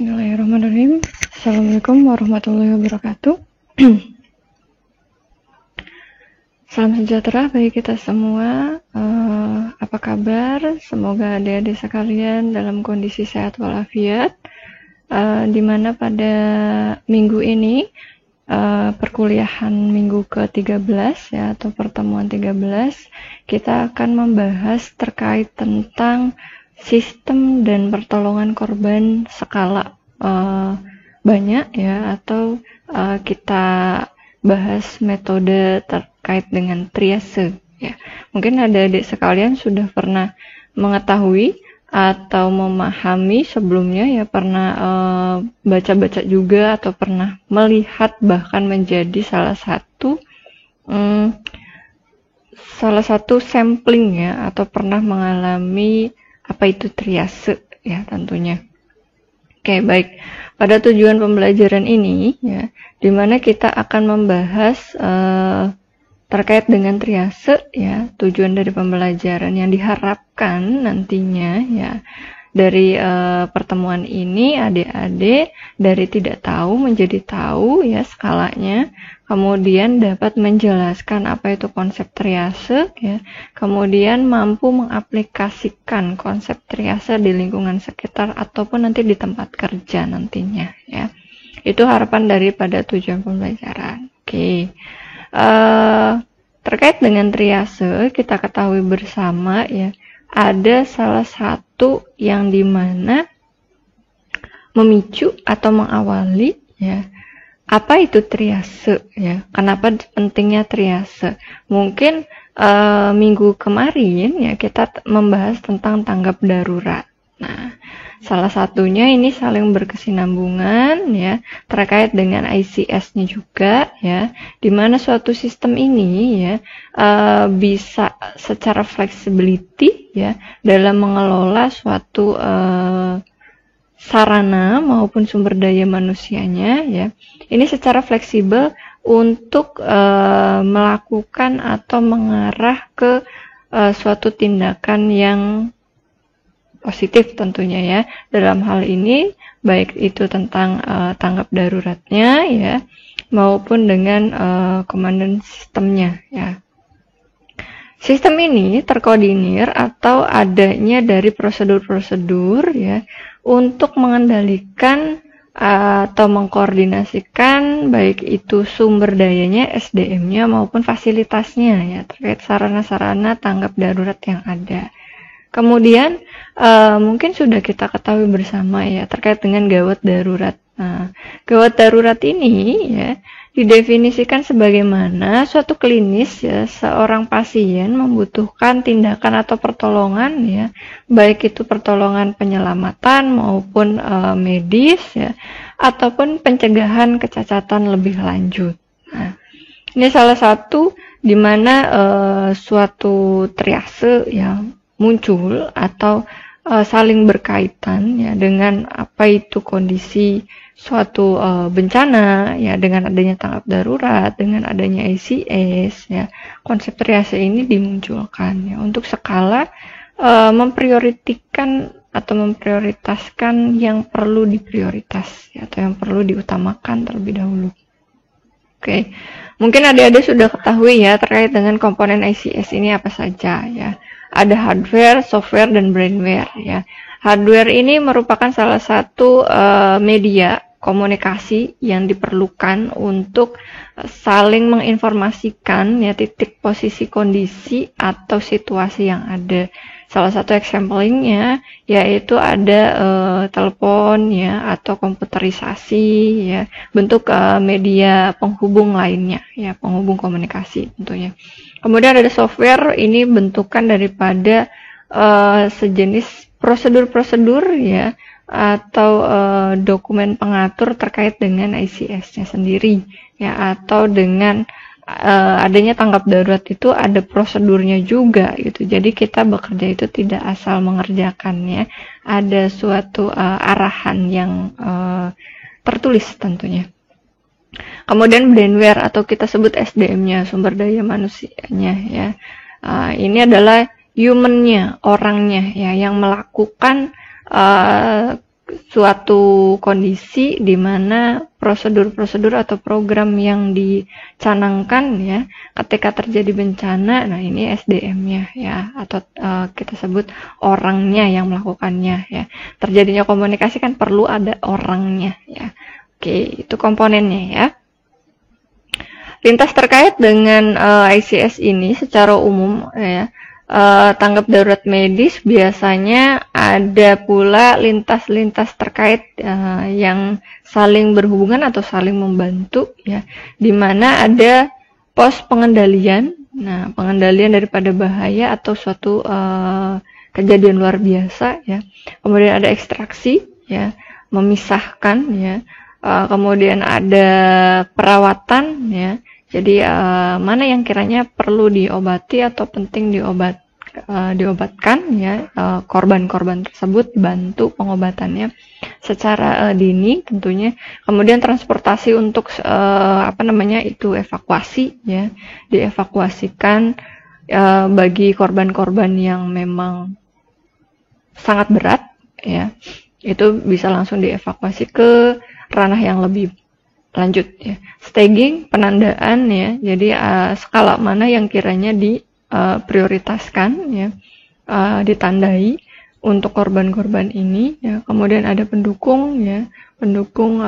Bismillahirrahmanirrahim. Assalamualaikum warahmatullahi wabarakatuh. Salam sejahtera bagi kita semua. Apa kabar? Semoga adik-adik sekalian dalam kondisi sehat walafiat. Dimana pada minggu ini perkuliahan minggu ke-13 ya, atau pertemuan 13, kita akan membahas terkait tentang sistem dan pertolongan korban skala banyak ya, atau kita bahas metode terkait dengan triase ya. Mungkin adik-adik sekalian sudah pernah mengetahui atau memahami sebelumnya ya, pernah baca-baca juga atau pernah melihat bahkan menjadi salah satu sampling ya, atau pernah mengalami apa itu triase ya tentunya. Oke, baik. Pada tujuan pembelajaran ini ya, di mana kita akan membahas terkait dengan triase ya, tujuan dari pembelajaran yang diharapkan nantinya ya dari pertemuan ini adik-adik dari tidak tahu menjadi tahu ya skalanya, kemudian dapat menjelaskan apa itu konsep triase ya, kemudian mampu mengaplikasikan konsep triase di lingkungan sekitar ataupun nanti di tempat kerja nantinya ya. Itu harapan daripada tujuan pembelajaran. Oke. Terkait dengan triase, kita ketahui bersama ya, ada salah satu yang dimana memicu atau mengawali ya, apa itu triase ya, kenapa pentingnya triase. Mungkin minggu kemarin ya kita membahas tentang tanggap darurat. Nah, salah satunya ini saling berkesinambungan ya, terkait dengan ICS-nya juga ya, di mana suatu sistem ini ya bisa secara flexibility ya dalam mengelola suatu sarana maupun sumber daya manusianya ya. Ini secara fleksibel untuk melakukan atau mengarah ke suatu tindakan yang positif tentunya ya. Dalam hal ini baik itu tentang tanggap daruratnya ya, maupun dengan komandan sistemnya ya. Sistem ini terkoordinir atau adanya dari prosedur-prosedur ya untuk mengendalikan atau mengkoordinasikan baik itu sumber dayanya, SDM-nya maupun fasilitasnya ya, terkait sarana-sarana tanggap darurat yang ada. Kemudian mungkin sudah kita ketahui bersama ya terkait dengan gawat darurat. Nah, gawat darurat ini ya didefinisikan sebagaimana suatu klinis ya, seorang pasien membutuhkan tindakan atau pertolongan ya, baik itu pertolongan penyelamatan maupun medis ya, ataupun pencegahan kecacatan lebih lanjut. Nah, ini salah satu di mana suatu triase yang muncul atau saling berkaitan ya dengan apa itu kondisi suatu bencana ya, dengan adanya tanggap darurat, dengan adanya ICS ya, konsep triase ini dimunculkan ya untuk skala memprioritaskan yang perlu diprioritas ya, atau yang perlu diutamakan terlebih dahulu. Oke, mungkin adik-adik sudah ketahui ya terkait dengan komponen ICS ini apa saja ya. Ada hardware, software, dan brainware ya. Hardware ini merupakan salah satu media komunikasi yang diperlukan untuk saling menginformasikan ya titik posisi kondisi atau situasi yang ada. Salah satu example-nya yaitu ada telepon ya, atau komputerisasi ya, bentuk media penghubung lainnya ya, penghubung komunikasi tentunya. Kemudian ada software, ini bentukan daripada sejenis prosedur-prosedur ya, atau dokumen pengatur terkait dengan ICS-nya sendiri ya, atau dengan adanya tanggap darurat itu ada prosedurnya juga gitu. Jadi kita bekerja itu tidak asal mengerjakannya, ada suatu arahan yang tertulis tentunya. Kemudian brainware atau kita sebut SDM-nya, sumber daya manusianya ya. Ini adalah human-nya, orangnya ya, yang melakukan suatu kondisi di mana prosedur-prosedur atau program yang dicanangkan ya ketika terjadi bencana, nah ini SDM-nya ya, atau kita sebut orangnya yang melakukannya ya. Terjadinya komunikasi kan perlu ada orangnya ya. Oke, itu komponennya ya. Lintas terkait dengan ICS ini secara umum ya, tanggap darurat medis biasanya ada pula lintas-lintas terkait yang saling berhubungan atau saling membantu ya, di mana ada pos pengendalian. Nah, pengendalian daripada bahaya atau suatu kejadian luar biasa ya. Kemudian ada ekstraksi ya, memisahkan ya. Kemudian ada perawatan ya. Jadi mana yang kiranya perlu diobati atau penting diobatkan ya, korban-korban tersebut dibantu pengobatannya secara dini tentunya. Kemudian transportasi untuk evakuasi ya, dievakuasikan bagi korban-korban yang memang sangat berat ya, itu bisa langsung dievakuasi ke ranah yang lebih lanjut ya. Staging, penandaan ya. Jadi skala mana yang kiranya diprioritaskan ya, ditandai untuk korban-korban ini ya. Kemudian ada pendukung ya, pendukung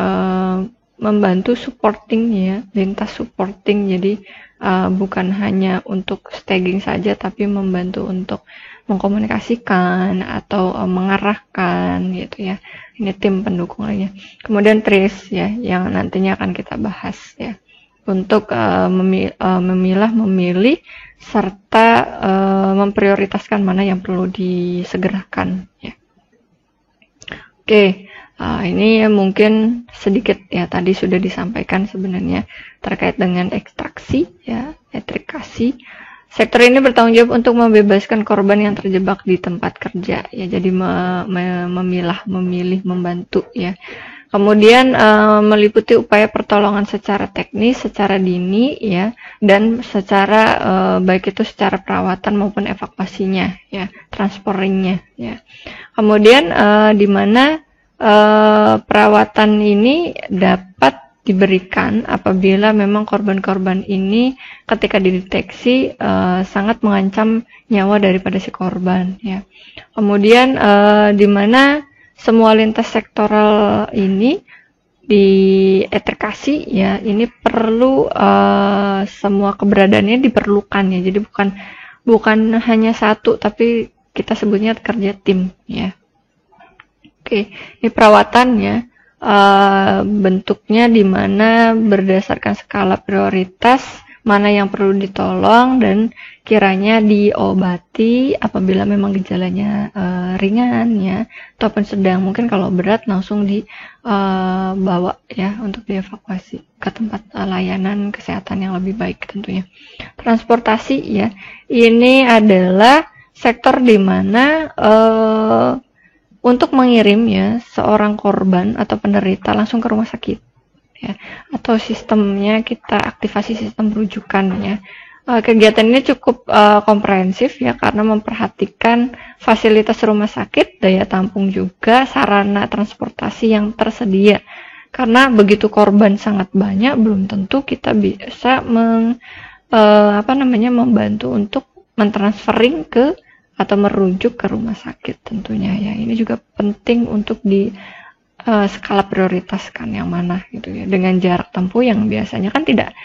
membantu supporting ya, lintas supporting. Jadi bukan hanya untuk staging saja, tapi membantu untuk mengkomunikasikan atau mengarahkan gitu ya. Ini tim pendukung lainnya. Kemudian trace ya, yang nantinya akan kita bahas ya, untuk memilah, memilih serta memprioritaskan mana yang perlu disegerakan ya. Oke, ini mungkin sedikit ya, tadi sudah disampaikan sebenarnya terkait dengan ekstraksi ya, etrikasi. Sektor ini bertanggung jawab untuk membebaskan korban yang terjebak di tempat kerja ya, jadi memilah, memilih, membantu ya. Kemudian meliputi upaya pertolongan secara teknis, secara dini ya, dan secara baik itu secara perawatan maupun evakuasinya ya, transportingnya ya. Kemudian di mana perawatan ini dapat diberikan apabila memang korban-korban ini ketika dideteksi sangat mengancam nyawa daripada si korban ya. Kemudian di mana semua lintas sektoral ini dietrikasi ya, ini perlu semua keberadaannya diperlukan ya. Jadi bukan hanya satu, tapi kita sebutnya kerja tim ya. Oke, ini perawatannya. Bentuknya di mana berdasarkan skala prioritas mana yang perlu ditolong dan kiranya diobati apabila memang gejalanya ringan ya, ataupun sedang. Mungkin kalau berat langsung dibawa ya untuk dievakuasi ke tempat layanan kesehatan yang lebih baik tentunya. Transportasi ya, ini adalah sektor di mana untuk mengirim ya seorang korban atau penderita langsung ke rumah sakit ya, atau sistemnya kita aktivasi sistem rujukan ya. Kegiatan ini cukup komprehensif ya, karena memperhatikan fasilitas rumah sakit, daya tampung juga, sarana transportasi yang tersedia. Karena begitu korban sangat banyak, belum tentu kita bisa membantu untuk mentransfering ke atau merujuk ke rumah sakit tentunya ya. Ini juga penting untuk di skala prioritaskan yang mana gitu ya, dengan jarak tempuh yang biasanya kan tidak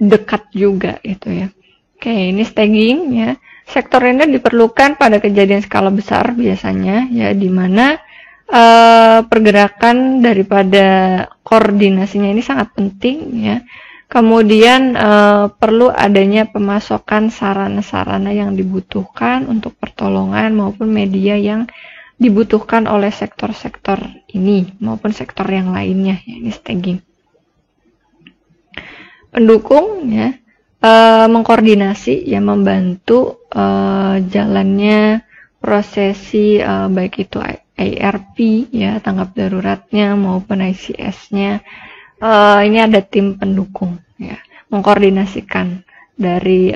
dekat juga gitu ya. Oke, ini staging ya. Sektor ini diperlukan pada kejadian skala besar biasanya ya, di mana pergerakan daripada koordinasinya ini sangat penting ya. Kemudian perlu adanya pemasokan sarana-sarana yang dibutuhkan untuk pertolongan maupun media yang dibutuhkan oleh sektor-sektor ini maupun sektor yang lainnya ya, ini staging. Pendukung ya, mengkoordinasi ya, membantu jalannya prosesi baik itu ARP ya, tanggap daruratnya maupun ICS-nya. Ini ada tim pendukung ya, mengkoordinasikan dari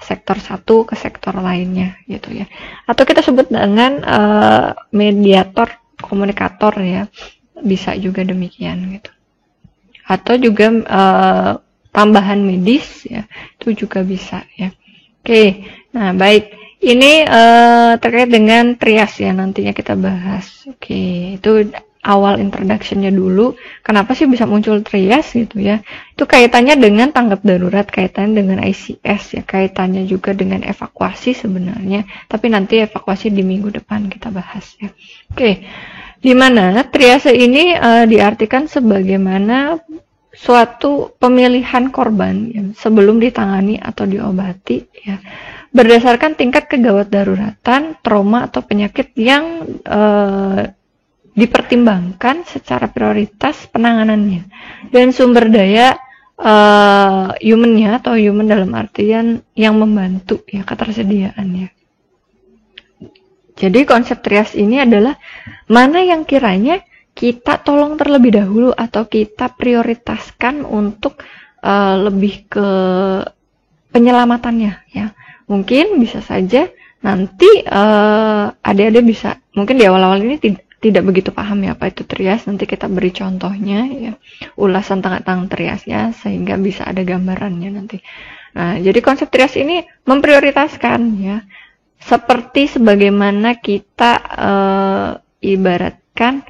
sektor satu ke sektor lainnya gitu ya, atau kita sebut dengan mediator komunikator ya, bisa juga demikian gitu. Atau juga tambahan medis ya, itu juga bisa ya. Oke, nah baik, ini terkait dengan trias ya, nantinya kita bahas. Oke, itu awal introduction-nya dulu. Kenapa sih bisa muncul trias gitu ya? Itu kaitannya dengan tanggap darurat, kaitannya dengan ICS ya, kaitannya juga dengan evakuasi sebenarnya. Tapi nanti evakuasi di minggu depan kita bahas ya. Oke, di mana triase ini diartikan sebagaimana suatu pemilihan korban ya, sebelum ditangani atau diobati ya, berdasarkan tingkat kegawat daruratan, trauma atau penyakit yang dipertimbangkan secara prioritas penanganannya, dan sumber daya humannya atau human dalam artian yang membantu ya, ketersediaannya. Jadi konsep trias ini adalah mana yang kiranya kita tolong terlebih dahulu atau kita prioritaskan untuk lebih ke penyelamatannya ya. Mungkin bisa saja nanti adik-adik bisa, mungkin di awal-awal ini tidak begitu paham ya apa itu trias, nanti kita beri contohnya ya, ulasan tentang triasnya sehingga bisa ada gambarannya nanti. Nah, jadi konsep trias ini memprioritaskan ya, seperti sebagaimana kita ibaratkan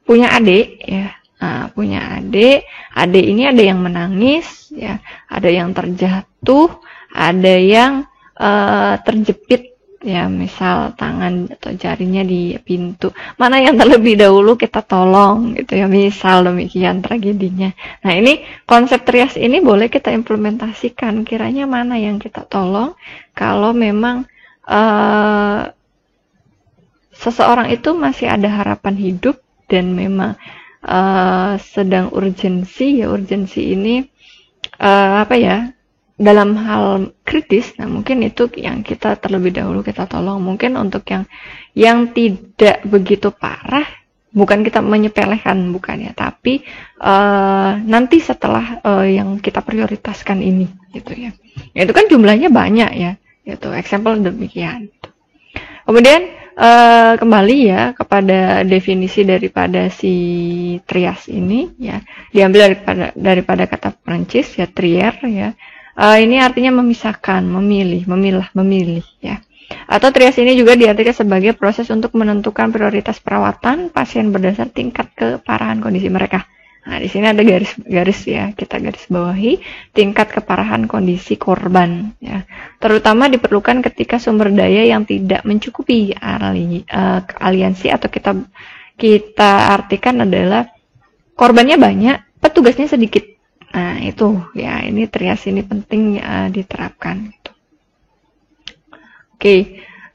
punya adik ya. Nah, punya adik ini ada yang menangis ya, ada yang terjatuh, ada yang terjepit ya, misal tangan atau jarinya di pintu. Mana yang terlebih dahulu kita tolong gitu ya, misal demikian tragedinya. Nah, ini konsep trias ini boleh kita implementasikan, kiranya mana yang kita tolong kalau memang seseorang itu masih ada harapan hidup dan memang sedang urgensi ya, urgensi ini dalam hal kritis. Nah, mungkin itu yang kita terlebih dahulu kita tolong. Mungkin untuk yang tidak begitu parah, bukan kita menyepelekan, bukan ya, tapi nanti setelah yang kita prioritaskan ini gitu ya. Itu kan jumlahnya banyak ya, gitu. Example demikian. Kemudian kembali ya kepada definisi daripada si trias ini ya, diambil daripada kata Prancis ya, trier ya. Ini artinya memisahkan, memilih, memilah, memilih ya. Atau trias ini juga diartikan sebagai proses untuk menentukan prioritas perawatan pasien berdasar tingkat keparahan kondisi mereka. Nah, di sini ada garis ya, kita garis bawahi tingkat keparahan kondisi korban ya. Terutama diperlukan ketika sumber daya yang tidak mencukupi aliansi, atau kita artikan adalah korbannya banyak, petugasnya sedikit. Nah, itu ya, ini trias ini penting diterapkan gitu. Oke.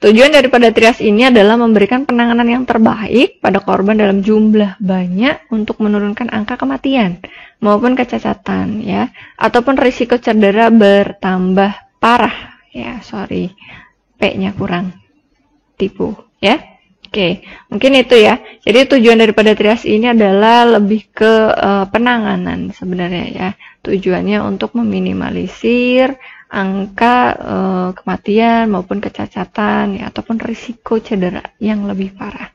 Tujuan daripada trias ini adalah memberikan penanganan yang terbaik pada korban dalam jumlah banyak untuk menurunkan angka kematian maupun kecacatan ya, ataupun risiko cedera bertambah parah ya, P-nya kurang, tipu ya. Oke, mungkin itu ya. Jadi tujuan daripada trias ini adalah lebih ke penanganan sebenarnya ya. Tujuannya untuk meminimalisir angka kematian maupun kecacatan ya, ataupun risiko cedera yang lebih parah.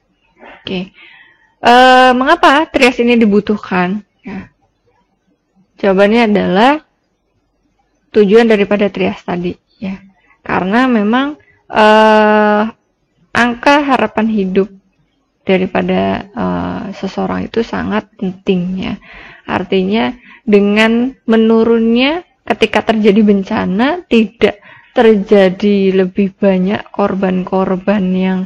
Oke. Mengapa trias ini dibutuhkan? Ya. Jawabannya adalah tujuan daripada trias tadi ya. Karena memang angka harapan hidup daripada seseorang itu sangat penting ya. Artinya dengan menurunnya ketika terjadi bencana, tidak terjadi lebih banyak korban-korban yang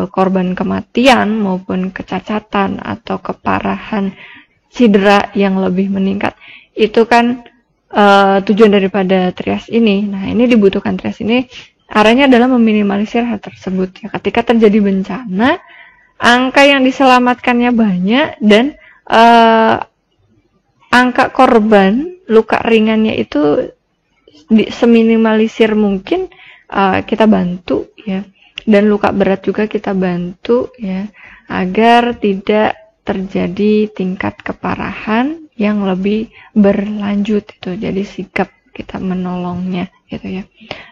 korban kematian maupun kecacatan atau keparahan cedera yang lebih meningkat. Itu kan tujuan daripada trias ini. Nah, ini dibutuhkan trias ini, arahnya adalah meminimalisir hal tersebut ya. Ketika terjadi bencana, angka yang diselamatkannya banyak dan angka korban luka ringannya itu seminimalisir mungkin kita bantu ya, dan luka berat juga kita bantu ya, agar tidak terjadi tingkat keparahan yang lebih berlanjut itu. Jadi sikap kita menolongnya gitu ya.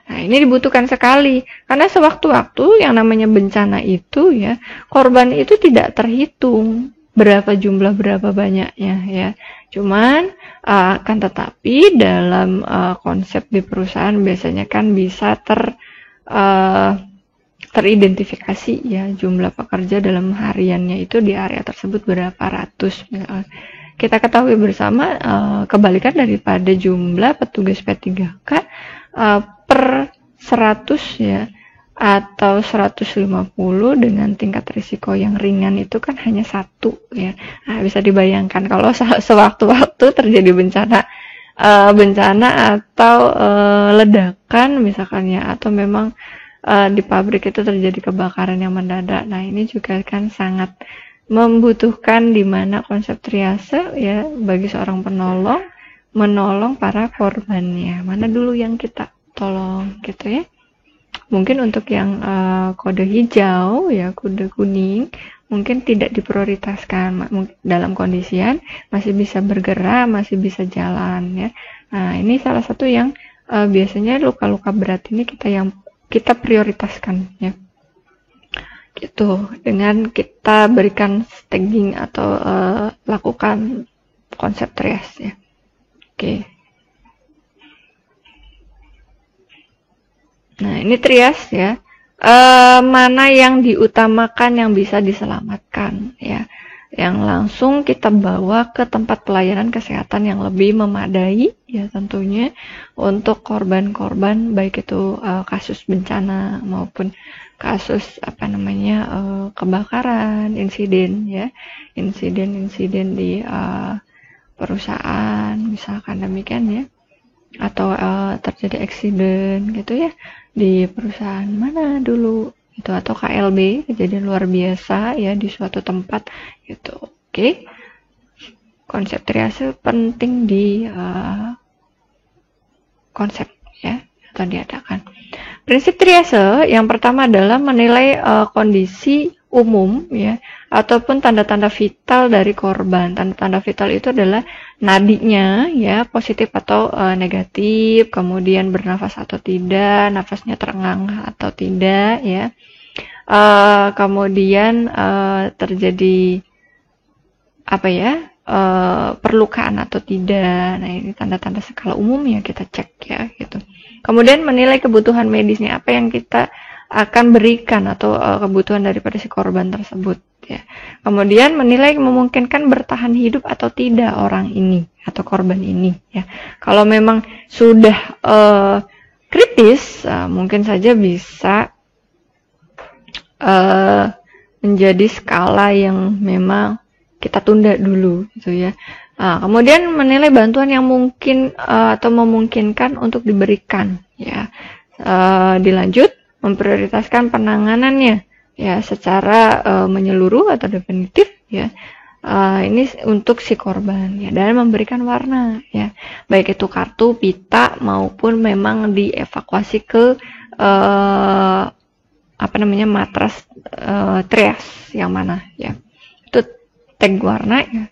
Nah, ini dibutuhkan sekali karena sewaktu-waktu yang namanya bencana itu ya, korban itu tidak terhitung berapa jumlah, berapa banyaknya ya. Cuman akan tetapi dalam konsep di perusahaan biasanya kan bisa teridentifikasi ya jumlah pekerja dalam hariannya itu di area tersebut berapa ratus. Kita ketahui bersama kebalikan daripada jumlah petugas P3K per 100 ya atau 150 dengan tingkat risiko yang ringan itu kan hanya 1 ya. Nah, bisa dibayangkan kalau sewaktu-waktu terjadi bencana atau ledakan misalkan ya, atau memang di pabrik itu terjadi kebakaran yang mendadak. Nah, ini juga kan sangat membutuhkan di mana konsep triase ya bagi seorang penolong menolong para korbannya. Mana dulu yang kita tolong gitu ya. Mungkin untuk yang kode hijau ya, kode kuning mungkin tidak diprioritaskan dalam kondisian masih bisa bergerak, masih bisa jalan ya. Nah, ini salah satu yang biasanya luka-luka berat ini kita prioritaskan ya. Gitu, dengan kita berikan staging atau lakukan konsep triase ya. Oke. Nah, ini triase ya. Mana yang diutamakan yang bisa diselamatkan ya. Yang langsung kita bawa ke tempat pelayanan kesehatan yang lebih memadai ya tentunya untuk korban-korban baik itu kasus bencana maupun kasus kebakaran, insiden ya. Insiden di perusahaan misalkan demikian ya. Atau terjadi eksiden gitu ya di perusahaan mana dulu itu, atau KLB kejadian luar biasa ya di suatu tempat gitu. Oke. Konsep triase penting di konsep ya atau diadakan. Prinsip triase yang pertama adalah menilai kondisi umum ya ataupun tanda-tanda vital dari korban. Tanda-tanda vital itu adalah nadinya ya positif atau negatif, kemudian bernafas atau tidak, nafasnya terengah atau tidak ya. Kemudian terjadi perlukaan atau tidak. Nah, ini tanda-tanda skala umum ya kita cek ya gitu. Kemudian menilai kebutuhan medisnya, apa yang kita akan berikan atau kebutuhan daripada si korban tersebut ya. Kemudian menilai memungkinkan bertahan hidup atau tidak orang ini atau korban ini ya. Kalau memang sudah kritis, mungkin saja bisa menjadi skala yang memang kita tunda dulu gitu ya. Kemudian menilai bantuan yang mungkin atau memungkinkan untuk diberikan ya. Dilanjut memprioritaskan penanganannya ya secara menyeluruh atau definitif ya. Ini untuk si korban ya, dan memberikan warna ya, baik itu kartu, pita maupun memang dievakuasi ke matras triase yang mana ya. Itu tag warna ya.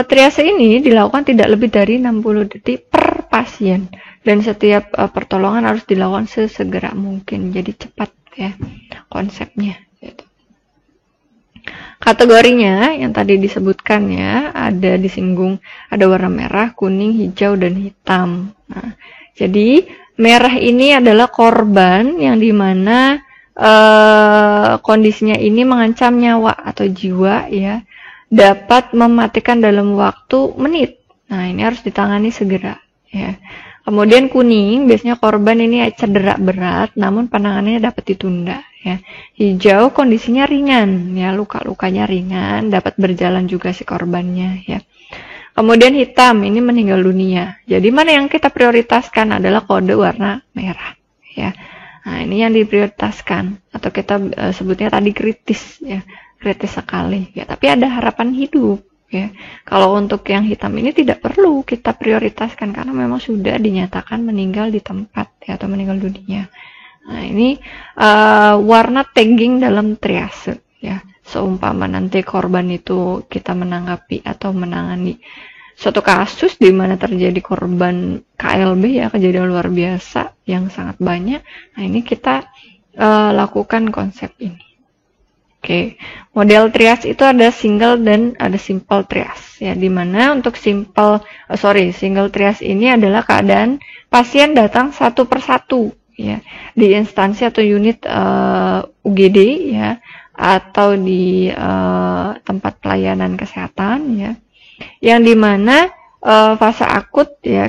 Triase ini dilakukan tidak lebih dari 60 detik per pasien dan setiap pertolongan harus dilakukan sesegera mungkin, jadi cepat ya konsepnya gitu. Kategorinya yang tadi disebutkan ya, ada disinggung, ada warna merah, kuning, hijau, dan hitam. Nah, jadi merah ini adalah korban yang dimana kondisinya ini mengancam nyawa atau jiwa ya, dapat mematikan dalam waktu menit. Nah, ini harus ditangani segera ya. Kemudian kuning, biasanya korban ini cedera berat namun penanganannya dapat ditunda ya. Hijau kondisinya ringan ya, luka-lukanya ringan, dapat berjalan juga si korbannya ya. Kemudian hitam, ini meninggal dunia. Jadi mana yang kita prioritaskan adalah kode warna merah ya. Nah, ini yang diprioritaskan atau kita sebutnya tadi kritis ya. Kritis sekali ya, tapi ada harapan hidup ya. Kalau untuk yang hitam ini tidak perlu kita prioritaskan karena memang sudah dinyatakan meninggal di tempat ya, atau meninggal dunia. Nah, ini warna tagging dalam triase ya. Seumpama nanti korban itu kita menanggapi atau menangani suatu kasus di mana terjadi korban KLB, ya, kejadian luar biasa yang sangat banyak. Nah, ini kita lakukan konsep ini. Oke, model triage itu ada single dan ada simple triage, ya, dimana untuk single triage ini adalah keadaan pasien datang satu persatu, ya, di instansi atau unit UGD, ya, atau di tempat pelayanan kesehatan, ya, yang dimana fase akut, ya,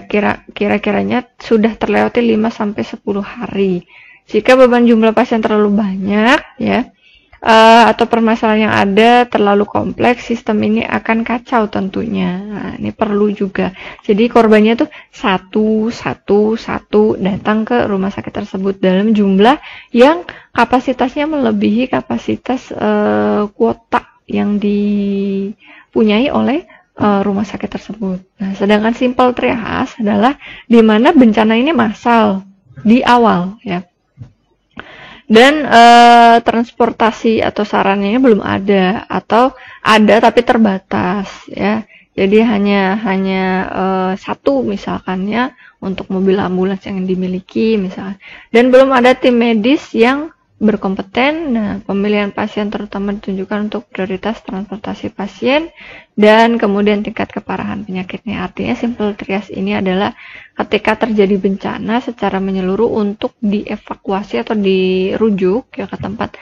kira-kiranya sudah terlewati 5-10 hari. Jika beban jumlah pasien terlalu banyak, ya, atau permasalahan yang ada terlalu kompleks, sistem ini akan kacau tentunya. Nah, ini perlu juga. Jadi korbannya tuh satu datang ke rumah sakit tersebut dalam jumlah yang kapasitasnya melebihi kapasitas kuota yang dipunyai oleh rumah sakit tersebut. Nah, sedangkan simple triage adalah di mana bencana ini massal di awal, ya. Dan transportasi atau sarannya belum ada, atau ada tapi terbatas, ya. Jadi hanya satu misalkan, ya, untuk mobil ambulans yang dimiliki misalkan, dan belum ada tim medis yang berkompeten. Nah, pemilihan pasien terutama ditunjukkan untuk prioritas transportasi pasien dan kemudian tingkat keparahan penyakitnya. Artinya simple triage ini adalah ketika terjadi bencana secara menyeluruh untuk dievakuasi atau dirujuk, ya, ke tempat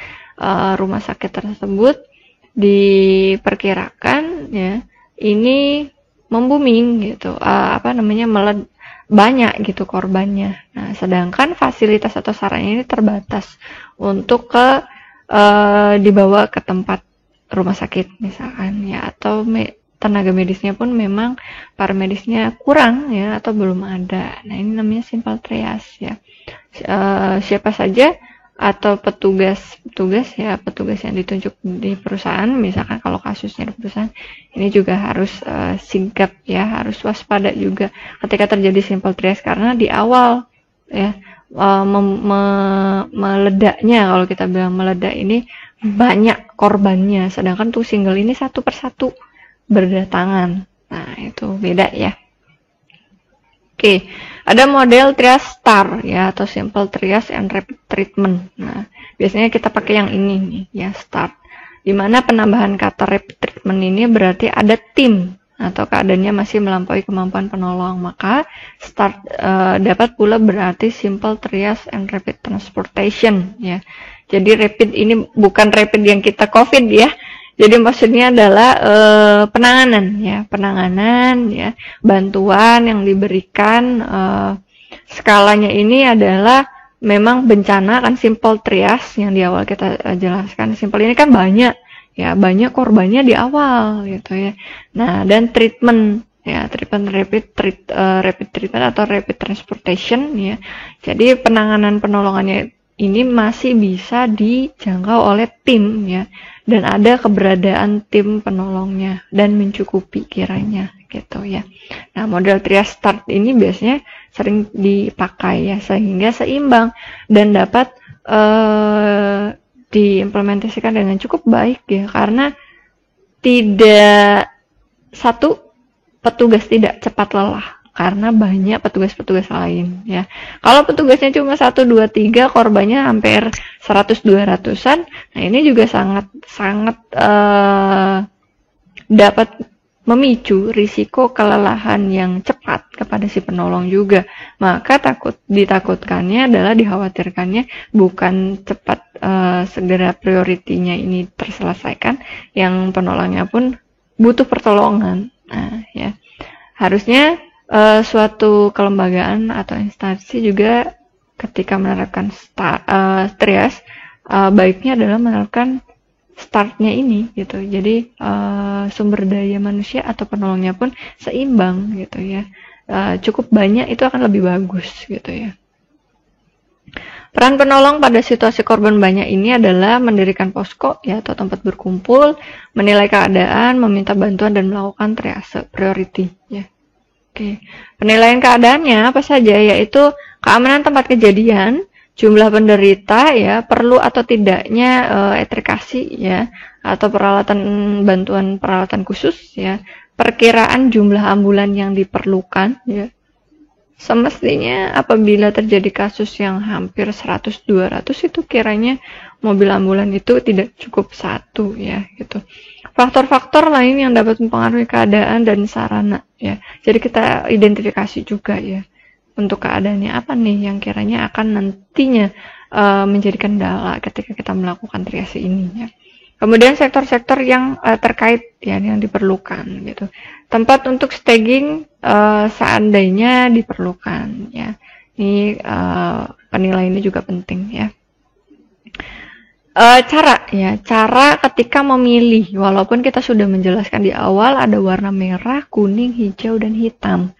rumah sakit tersebut, diperkirakan, ya, ini membuming gitu, banyak gitu korbannya. Nah, sedangkan fasilitas atau sarannya ini terbatas untuk dibawa ke tempat rumah sakit misalkan, ya, atau tenaga medisnya pun memang para medisnya kurang, ya, atau belum ada. Nah, ini namanya simple triage, ya. Siapa saja atau petugas yang ditunjuk di perusahaan, misalkan kalau kasusnya di perusahaan, ini juga harus sigap, ya, harus waspada juga ketika terjadi simple triage, karena di awal, ya, meledaknya, kalau kita bilang meledak ini banyak korbannya, sedangkan tuh single ini satu persatu berdatangan. Nah, itu beda, ya. Oke, ada model triage STAR, ya, atau simple triage and rapid treatment. Nah, biasanya kita pakai yang ini nih, ya, STAR. Dimana penambahan kata rapid treatment ini berarti ada tim atau keadaannya masih melampaui kemampuan penolong. Maka STAR dapat pula berarti simple triage and rapid transportation, ya. Jadi rapid ini bukan rapid yang kita COVID, ya. Jadi maksudnya adalah penanganan, ya, bantuan yang diberikan. Skalanya ini adalah memang bencana, kan simple triage yang di awal kita jelaskan. Simple ini kan banyak, ya, banyak korbannya di awal, gitu, ya. Nah, dan treatment, ya, treatment rapid treatment atau rapid transportation, ya. Jadi penanganan penolongannya ini masih bisa dijangkau oleh tim, ya, dan ada keberadaan tim penolongnya dan mencukupi kiranya, gitu, ya. Nah, model triage STAR ini biasanya sering dipakai, ya, sehingga seimbang dan dapat diimplementasikan dengan cukup baik, ya, karena tidak satu petugas tidak cepat lelah karena banyak petugas-petugas lain, ya. Kalau petugasnya cuma 1, 2, 3, korbannya hampir 100-200-an. Nah, ini juga sangat dapat memicu risiko kelelahan yang cepat kepada si penolong juga. Maka ditakutkannya adalah dikhawatirkannya bukan cepat segera prioritinya ini terselesaikan, yang penolongnya pun butuh pertolongan. Nah, ya, harusnya suatu kelembagaan atau instansi juga ketika menerapkan triage, baiknya adalah menerapkan startnya ini, gitu. Jadi sumber daya manusia atau penolongnya pun seimbang, gitu, ya. Cukup banyak itu akan lebih bagus, gitu, ya. Peran penolong pada situasi korban banyak ini adalah mendirikan posko, ya, atau tempat berkumpul, menilai keadaan, meminta bantuan, dan melakukan triase priority, ya. Oke. Penilaian keadaannya apa saja, yaitu keamanan tempat kejadian, jumlah penderita, ya, perlu atau tidaknya etrikasi, ya, atau bantuan peralatan khusus, ya, perkiraan jumlah ambulan yang diperlukan, ya. Semestinya apabila terjadi kasus yang hampir 100-200 itu kiranya mobil ambulan itu tidak cukup satu, ya, gitu. Faktor-faktor lain yang dapat mempengaruhi keadaan dan sarana, ya. Jadi kita identifikasi juga, ya, untuk keadaannya apa nih yang kiranya akan nantinya menjadi kendala ketika kita melakukan triase ini, ya. Kemudian sektor-sektor yang terkait, ya, yang diperlukan, gitu. Tempat untuk staging seandainya diperlukan, ya. Ini penilaiannya juga penting, ya. Cara ketika memilih, walaupun kita sudah menjelaskan di awal ada warna merah, kuning, hijau, dan hitam.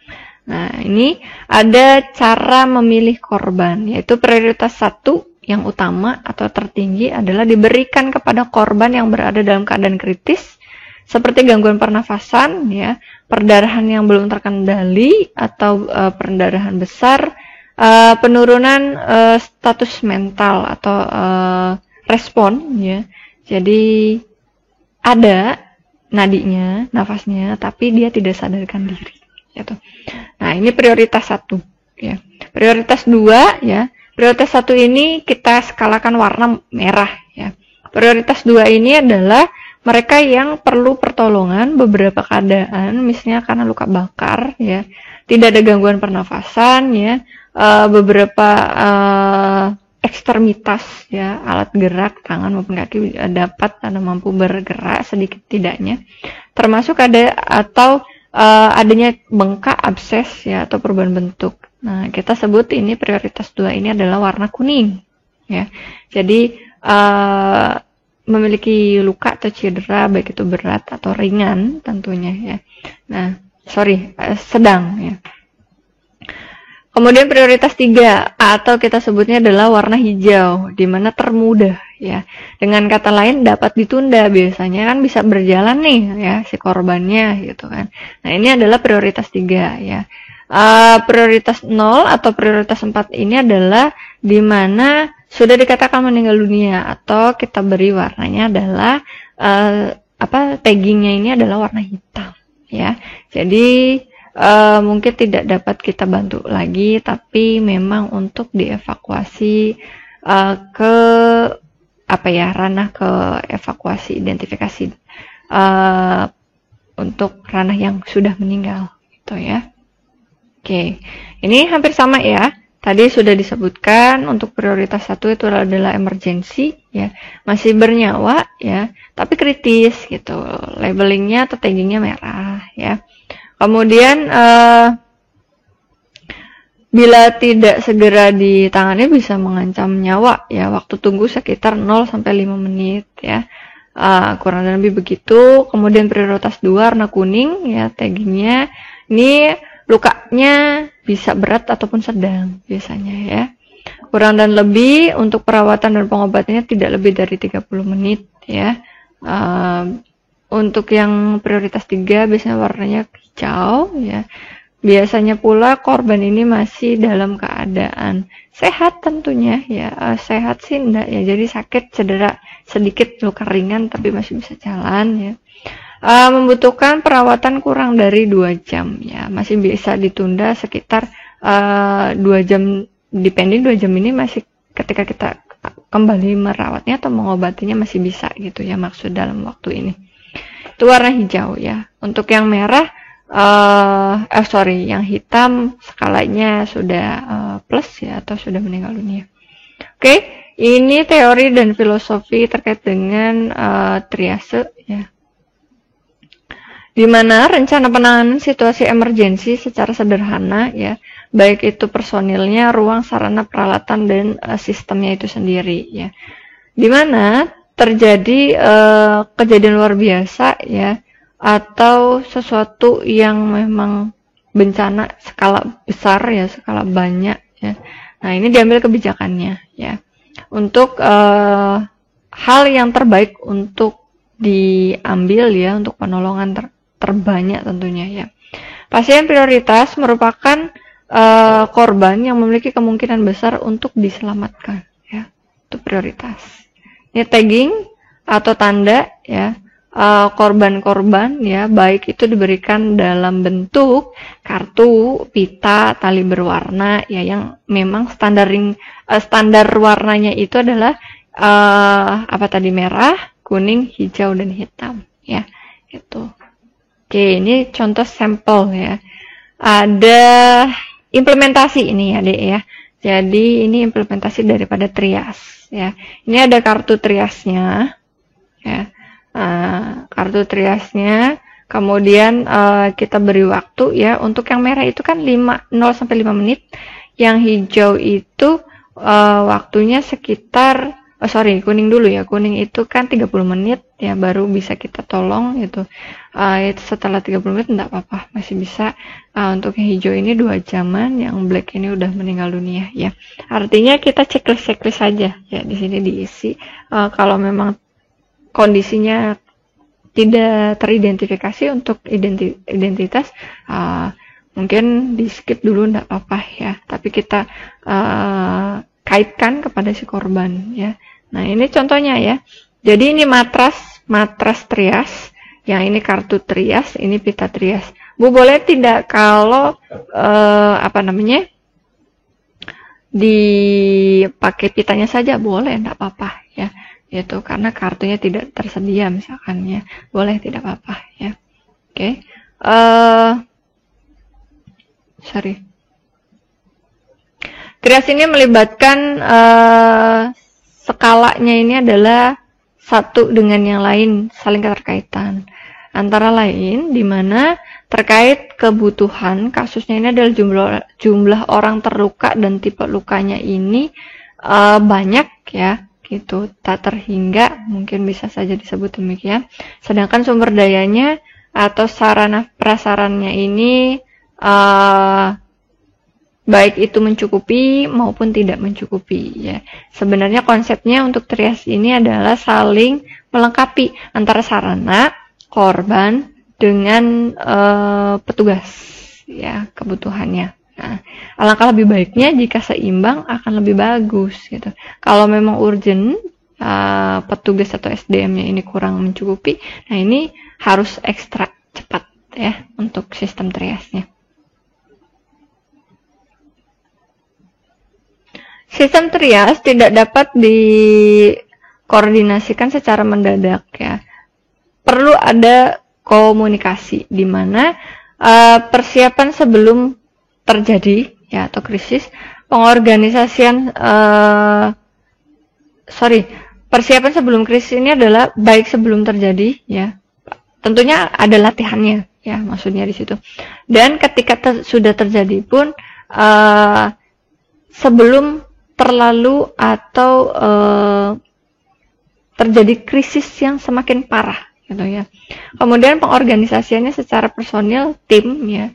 Nah, ini ada cara memilih korban, yaitu prioritas 1 yang utama atau tertinggi adalah diberikan kepada korban yang berada dalam keadaan kritis, seperti gangguan pernafasan, ya, perdarahan yang belum terkendali atau perdarahan besar, penurunan status mental atau respon, ya. Jadi ada nadinya, nafasnya, tapi dia tidak sadarkan diri, gitu. Nah, ini prioritas 1, ya. Prioritas 2, ya. Prioritas 1 ini kita skalakan warna merah, ya. Prioritas 2 ini adalah mereka yang perlu pertolongan beberapa keadaan, misalnya karena luka bakar, ya, tidak ada gangguan pernafasan, ya, beberapa ekstremitas, ya, alat gerak tangan maupun kaki dapat atau mampu bergerak sedikit tidaknya, termasuk ada atau adanya bengkak, abses, ya, atau perubahan bentuk. Nah, kita sebut ini prioritas 2 ini adalah warna kuning, ya. Jadi memiliki luka atau cedera baik itu berat atau ringan tentunya, ya. Nah, sedang, ya. Kemudian prioritas 3 atau kita sebutnya adalah warna hijau, di mana termudah, ya. Dengan kata lain dapat ditunda, biasanya kan bisa berjalan nih, ya, si korbannya, gitu kan. Nah, ini adalah prioritas 3, ya. Prioritas 0 atau prioritas 4 ini adalah di mana sudah dikatakan meninggal dunia atau kita beri warnanya adalah taggingnya ini adalah warna hitam, ya. Jadi mungkin tidak dapat kita bantu lagi, tapi memang untuk dievakuasi ke ranah ke evakuasi identifikasi untuk ranah yang sudah meninggal, gitu, ya. Oke, ini hampir sama, ya. Tadi sudah disebutkan untuk prioritas 1 itu adalah emergency, ya, masih bernyawa, ya, tapi kritis, gitu. Labelingnya atau taggingnya merah, ya. Kemudian bila tidak segera ditangani bisa mengancam nyawa, ya. Waktu tunggu sekitar 0-5 menit, ya. Kurang lebih begitu. Kemudian prioritas 2 warna kuning, ya, taggingnya ini lukanya bisa berat ataupun sedang biasanya, ya. Kurang dan lebih untuk perawatan dan pengobatannya tidak lebih dari 30 menit, ya. Untuk yang prioritas 3 biasanya warnanya hijau, ya. Biasanya pula korban ini masih dalam keadaan sehat tentunya, ya. Sehat sih enggak, ya. Jadi sakit, cedera sedikit, luka ringan tapi masih bisa jalan, ya. Membutuhkan perawatan kurang dari 2 jam, ya. Masih bisa ditunda sekitar 2 jam, depending 2 jam ini masih ketika kita kembali merawatnya atau mengobatinya masih bisa, gitu, ya, maksud dalam waktu ini. Itu warna hijau, ya. Untuk yang merah yang hitam skalanya sudah plus, ya, atau sudah meninggal dunia. Oke, ini teori dan filosofi terkait dengan triase, ya. Di mana rencana penanganan situasi emergensi secara sederhana, ya, baik itu personilnya, ruang, sarana, peralatan, dan sistemnya itu sendiri, ya. Di mana terjadi kejadian luar biasa, ya, atau sesuatu yang memang bencana skala besar, ya, skala banyak, ya. Nah, ini diambil kebijakannya, ya, untuk hal yang terbaik untuk diambil, ya, untuk penolongan terbanyak tentunya, ya. Pasien prioritas merupakan korban yang memiliki kemungkinan besar untuk diselamatkan, ya. Itu prioritas. Ini tagging atau tanda, ya. korban-korban ya, baik itu diberikan dalam bentuk kartu, pita, tali berwarna ya, yang memang standar warnanya itu adalah apa tadi, merah, kuning, hijau, dan hitam ya, gitu. Oke, ini contoh sampel ya. Ada implementasi ini ya, Dek ya. Jadi ini implementasi daripada trias ya. Ini ada kartu triasnya ya. Kartu triasnya, kemudian kita beri waktu ya. Untuk yang merah itu kan 0 sampai 5 menit, yang hijau itu waktunya sekitar kuning dulu ya. Kuning itu kan 30 menit ya, baru bisa kita tolong gitu. Itu setelah 30 menit enggak apa-apa, masih bisa. Untuk yang hijau ini 2 jaman, yang black ini udah meninggal dunia ya. Artinya kita checklist saja ya, di sini diisi. Kalau memang kondisinya tidak teridentifikasi untuk identitas, mungkin di skip dulu enggak apa-apa ya, tapi kita kaitkan kepada si korban ya. Nah, ini contohnya ya. Jadi ini matras trias, yang ini kartu trias, ini pita trias. Bu, boleh tidak kalau dipakai pitanya saja? Boleh, enggak apa-apa ya. Itu karena kartunya tidak tersedia misalkan ya. Boleh, tidak apa-apa ya. Oke. Trias ini melibatkan skalanya ini adalah satu dengan yang lain, saling keterkaitan. Antara lain di mana terkait kebutuhan, kasusnya ini adalah jumlah orang terluka dan tipe lukanya ini banyak ya, gitu, tak terhingga, mungkin bisa saja disebut demikian. Sedangkan sumber dayanya atau sarana prasarannya ini baik itu mencukupi maupun tidak mencukupi ya. Sebenarnya konsepnya untuk trias ini adalah saling melengkapi antara sarana, korban dengan petugas ya, kebutuhannya. Nah, alangkah lebih baiknya jika seimbang akan lebih bagus gitu. Kalau memang urgent, petugas atau SDM-nya ini kurang mencukupi, nah ini harus ekstra cepat ya untuk sistem triasnya. Sistem trias tidak dapat dikoordinasikan secara mendadak ya. Perlu ada komunikasi di mana persiapan sebelum terjadi ya atau krisis, persiapan sebelum krisis ini adalah baik sebelum terjadi ya. Tentunya ada latihannya ya, maksudnya di situ. Dan ketika sudah terjadi pun sebelum terlalu atau terjadi krisis yang semakin parah gitu ya. Kemudian pengorganisasiannya secara personil, tim ya,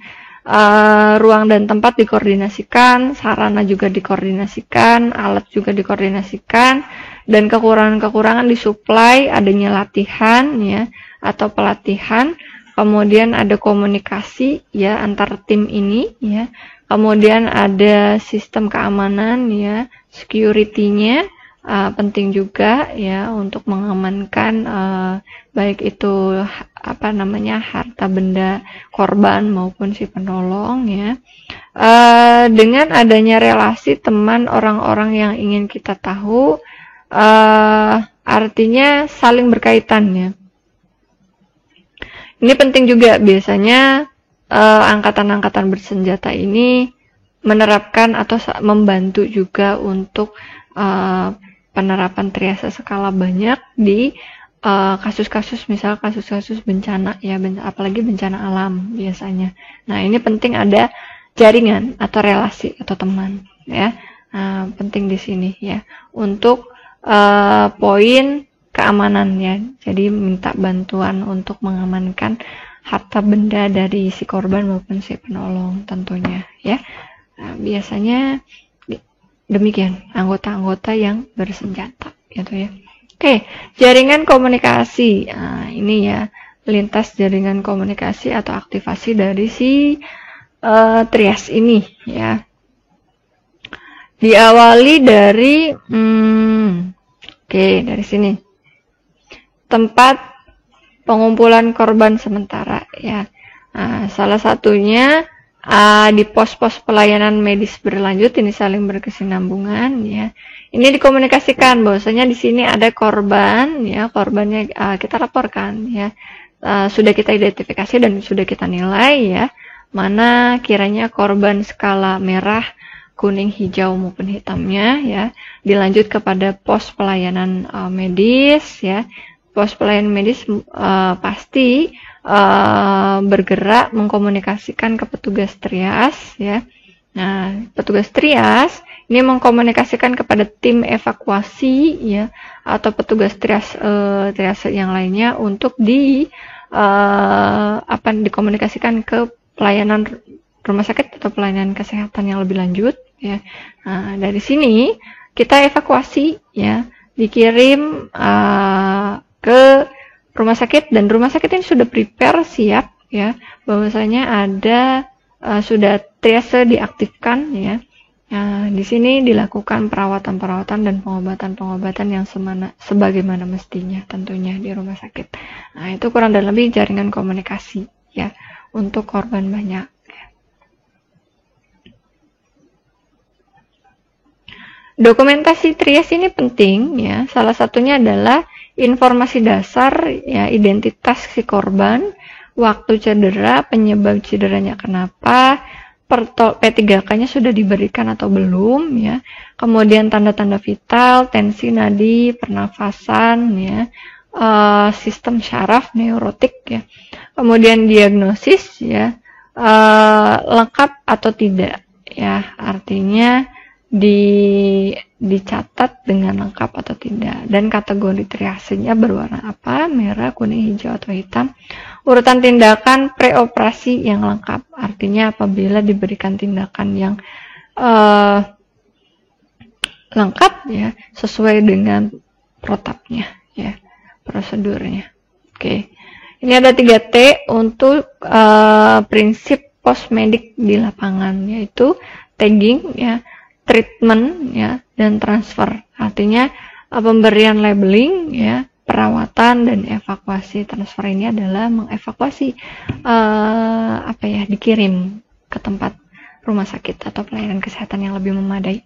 ruang dan tempat dikoordinasikan, sarana juga dikoordinasikan, alat juga dikoordinasikan, dan kekurangan-kekurangan disuplai, adanya latihan ya atau pelatihan. Kemudian ada komunikasi ya antar tim ini ya. Kemudian ada sistem keamanan ya, security-nya penting juga ya untuk mengamankan baik itu harta benda korban maupun si penolong ya. Dengan adanya relasi teman orang-orang yang ingin kita tahu, artinya saling berkaitan ya. Ini penting juga biasanya. Angkatan-angkatan bersenjata ini menerapkan atau membantu juga untuk penerapan triase skala banyak di kasus-kasus, misal kasus-kasus bencana ya, apalagi bencana alam biasanya. Nah, ini penting ada jaringan atau relasi atau teman ya. Penting di sini ya untuk poin keamanan ya. Jadi minta bantuan untuk mengamankan harta benda dari si korban maupun si penolong tentunya ya. Biasanya demikian anggota-anggota yang bersenjata gitu ya. Oke, jaringan komunikasi. Nah, ini ya lintas jaringan komunikasi atau aktivasi dari si trias ini ya. Diawali dari dari sini. Tempat pengumpulan korban sementara ya. Nah, salah satunya di pos-pos pelayanan medis berlanjut ini saling berkesinambungan ya. Ini dikomunikasikan bahwasanya di sini ada korban ya, korbannya kita laporkan ya. Sudah kita identifikasi dan sudah kita nilai ya, mana kiranya korban skala merah, kuning, hijau maupun hitamnya ya. Dilanjut kepada pos pelayanan medis ya. Pos pelayanan medis pasti bergerak mengkomunikasikan ke petugas trias ya. Nah, petugas trias ini mengkomunikasikan kepada tim evakuasi ya atau petugas trias yang lainnya untuk dikomunikasikan ke pelayanan rumah sakit atau pelayanan kesehatan yang lebih lanjut ya. Nah, dari sini kita evakuasi ya, dikirim ke rumah sakit dan rumah sakit ini sudah prepare siap ya, bahwasanya ada sudah triase diaktifkan ya. Nah, di sini dilakukan perawatan-perawatan dan pengobatan-pengobatan yang sebagaimana mestinya tentunya di rumah sakit. Nah, itu kurang dan lebih jaringan komunikasi ya untuk korban banyak. Dokumentasi trias ini penting ya. Salah satunya adalah informasi dasar ya, identitas si korban, waktu cedera, penyebab cederanya kenapa, P3K-nya sudah diberikan atau belum ya. Kemudian tanda-tanda vital, tensi nadi, pernafasan ya, sistem syaraf, neurotik ya. Kemudian diagnosis ya, lengkap atau tidak ya, artinya dicatat dengan lengkap atau tidak, dan kategori triasenya berwarna apa, merah, kuning, hijau atau hitam. Urutan tindakan preoperasi yang lengkap, artinya apabila diberikan tindakan yang lengkap ya, sesuai dengan protapnya ya, prosedurnya. Oke. Ini ada 3T untuk prinsip posmedik di lapangan, yaitu tagging ya, treatment ya, dan transfer. Artinya pemberian labeling ya, perawatan dan evakuasi. Transfer ini adalah mengevakuasi dikirim ke tempat rumah sakit atau pelayanan kesehatan yang lebih memadai.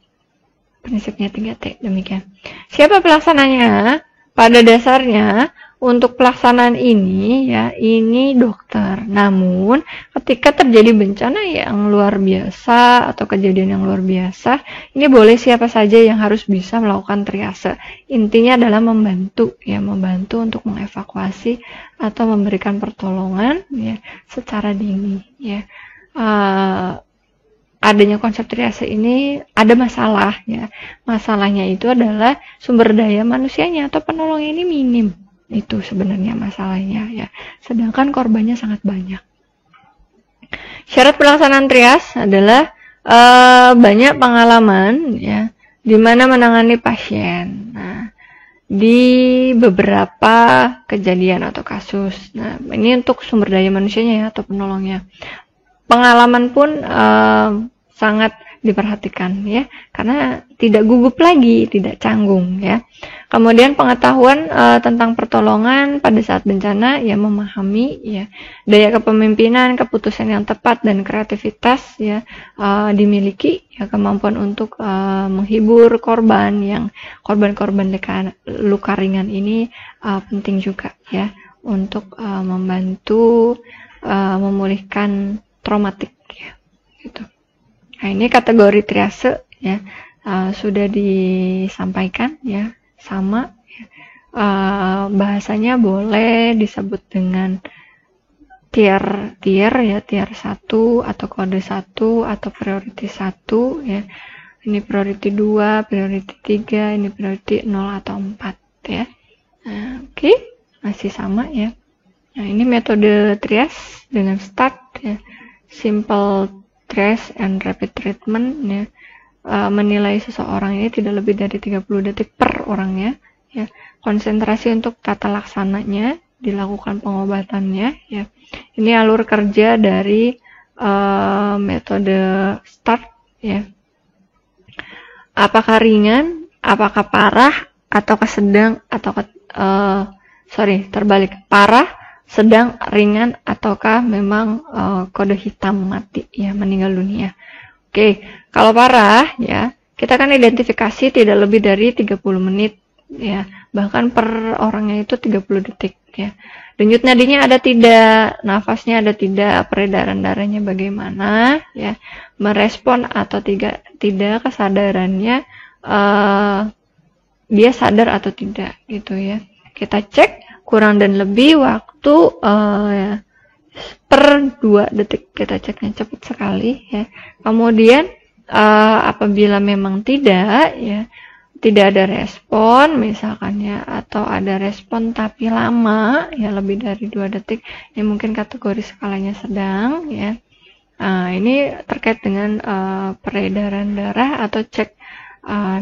Prinsipnya 3T demikian. Siapa pelaksananya? Pada dasarnya untuk pelaksanaan ini ya, ini dokter. Namun ketika terjadi bencana yang luar biasa atau kejadian yang luar biasa, ini boleh siapa saja yang harus bisa melakukan triase. Intinya adalah membantu untuk mengevakuasi atau memberikan pertolongan ya secara dini ya. Adanya konsep triase ini ada masalah ya. Masalahnya itu adalah sumber daya manusianya atau penolongnya ini minim. Itu sebenarnya masalahnya ya. Sedangkan korbannya sangat banyak. Syarat pelaksanaan trias adalah banyak pengalaman ya di mana menangani pasien. Nah, di beberapa kejadian atau kasus. Nah, ini untuk sumber daya manusianya ya atau penolongnya. Pengalaman pun sangat diperhatikan ya, karena tidak gugup lagi, tidak canggung ya. Kemudian pengetahuan tentang pertolongan pada saat bencana ya, memahami ya, daya kepemimpinan, keputusan yang tepat dan kreativitas ya dimiliki ya, kemampuan untuk menghibur korban korban luka ringan ini penting juga ya untuk membantu memulihkan traumatik ya, gitu. Nah, ini kategori triase ya sudah disampaikan ya, sama ya. Bahasanya boleh disebut dengan tier ya, tier 1 atau kode 1 atau priority 1 ya. Ini priority 2, priority 3, ini priority 0 atau 4 ya. Nah, oke, masih sama ya. Nah, ini metode trias dengan start ya. Simple triage and rapid treatment ya. Menilai seseorang ini tidak lebih dari 30 detik per orangnya ya. Konsentrasi untuk tata laksananya, dilakukan pengobatannya ya. Ini alur kerja dari metode start ya. Apakah ringan, apakah parah, atau sedang, atau terbalik, parah, sedang, ringan, ataukah memang kode hitam mati ya, meninggal dunia. Oke, kalau parah ya, kita kan identifikasi tidak lebih dari 30 menit ya, bahkan per orangnya itu 30 detik ya. Denyut nadinya ada tidak, nafasnya ada tidak, peredaran darahnya bagaimana ya, merespon atau tidak kesadarannya, dia sadar atau tidak gitu ya. Kita cek kurang dan lebih waktu per 2 detik, kita ceknya cepat sekali ya. Kemudian apabila memang tidak ya, tidak ada respon misalkan ya, atau ada respon tapi lama ya, lebih dari 2 detik, ini mungkin kategori skalanya sedang ya. Ini terkait dengan peredaran darah atau cek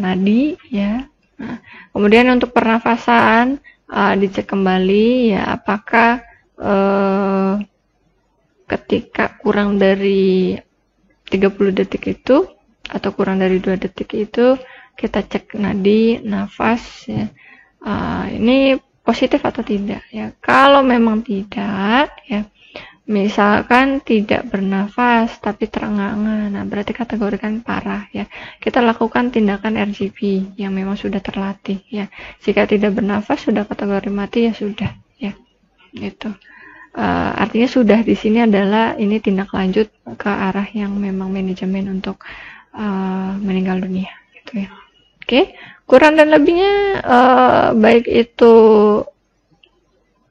nadi ya. Kemudian untuk pernafasan dicek kembali ya, apakah ketika kurang dari 30 detik itu atau kurang dari 2 detik itu kita cek nadi, nafas ya. Ini positif atau tidak ya. Kalau memang tidak ya, misalkan tidak bernafas tapi terengah-engah, nah berarti kategorikan parah ya. Kita lakukan tindakan RGP yang memang sudah terlatih ya. Jika tidak bernafas sudah kategori mati ya sudah ya. Gitu. Artinya sudah di sini adalah ini tindak lanjut ke arah yang memang manajemen untuk meninggal dunia gitu ya. Oke, kurang dan lebihnya baik itu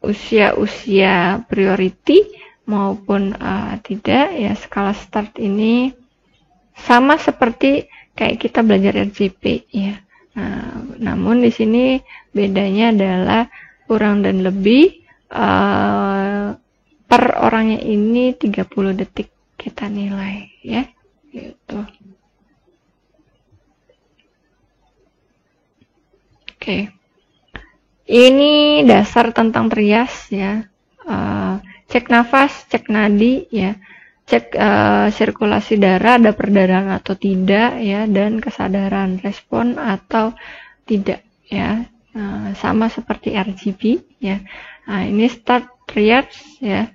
usia priority maupun tidak ya, skala start ini sama seperti kayak kita belajar RGP ya. Namun di sini bedanya adalah kurang dan lebih per orangnya ini 30 detik kita nilai ya gitu. Oke. Ini dasar tentang trias ya. Cek nafas, cek nadi ya, cek sirkulasi darah, ada perdarahan atau tidak ya, dan kesadaran respon atau tidak ya. Sama seperti RGP ya. Ini start trias ya.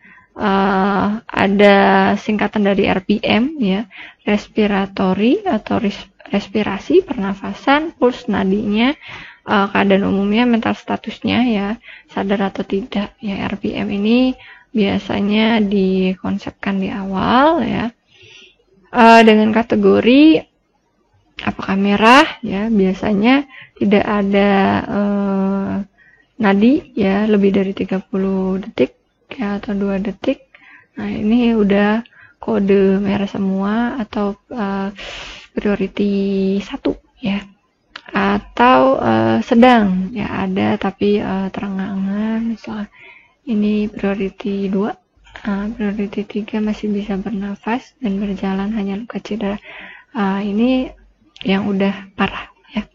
Ada singkatan dari RPM ya, respiratory atau respirasi, pernafasan, puls nadinya, keadaan umumnya, mental statusnya ya, sadar atau tidak ya. RPM ini biasanya dikonsepkan di awal ya, dengan kategori apakah merah ya, biasanya tidak ada nadi ya lebih dari 30 detik ya, atau 2 detik. Nah ini udah kode merah semua atau priority 1 ya, atau sedang ya, ada tapi terengah-engah, misalnya ini priority 2, priority 3 masih bisa bernafas dan berjalan, hanya luka cedera. Ini yang udah parah ya,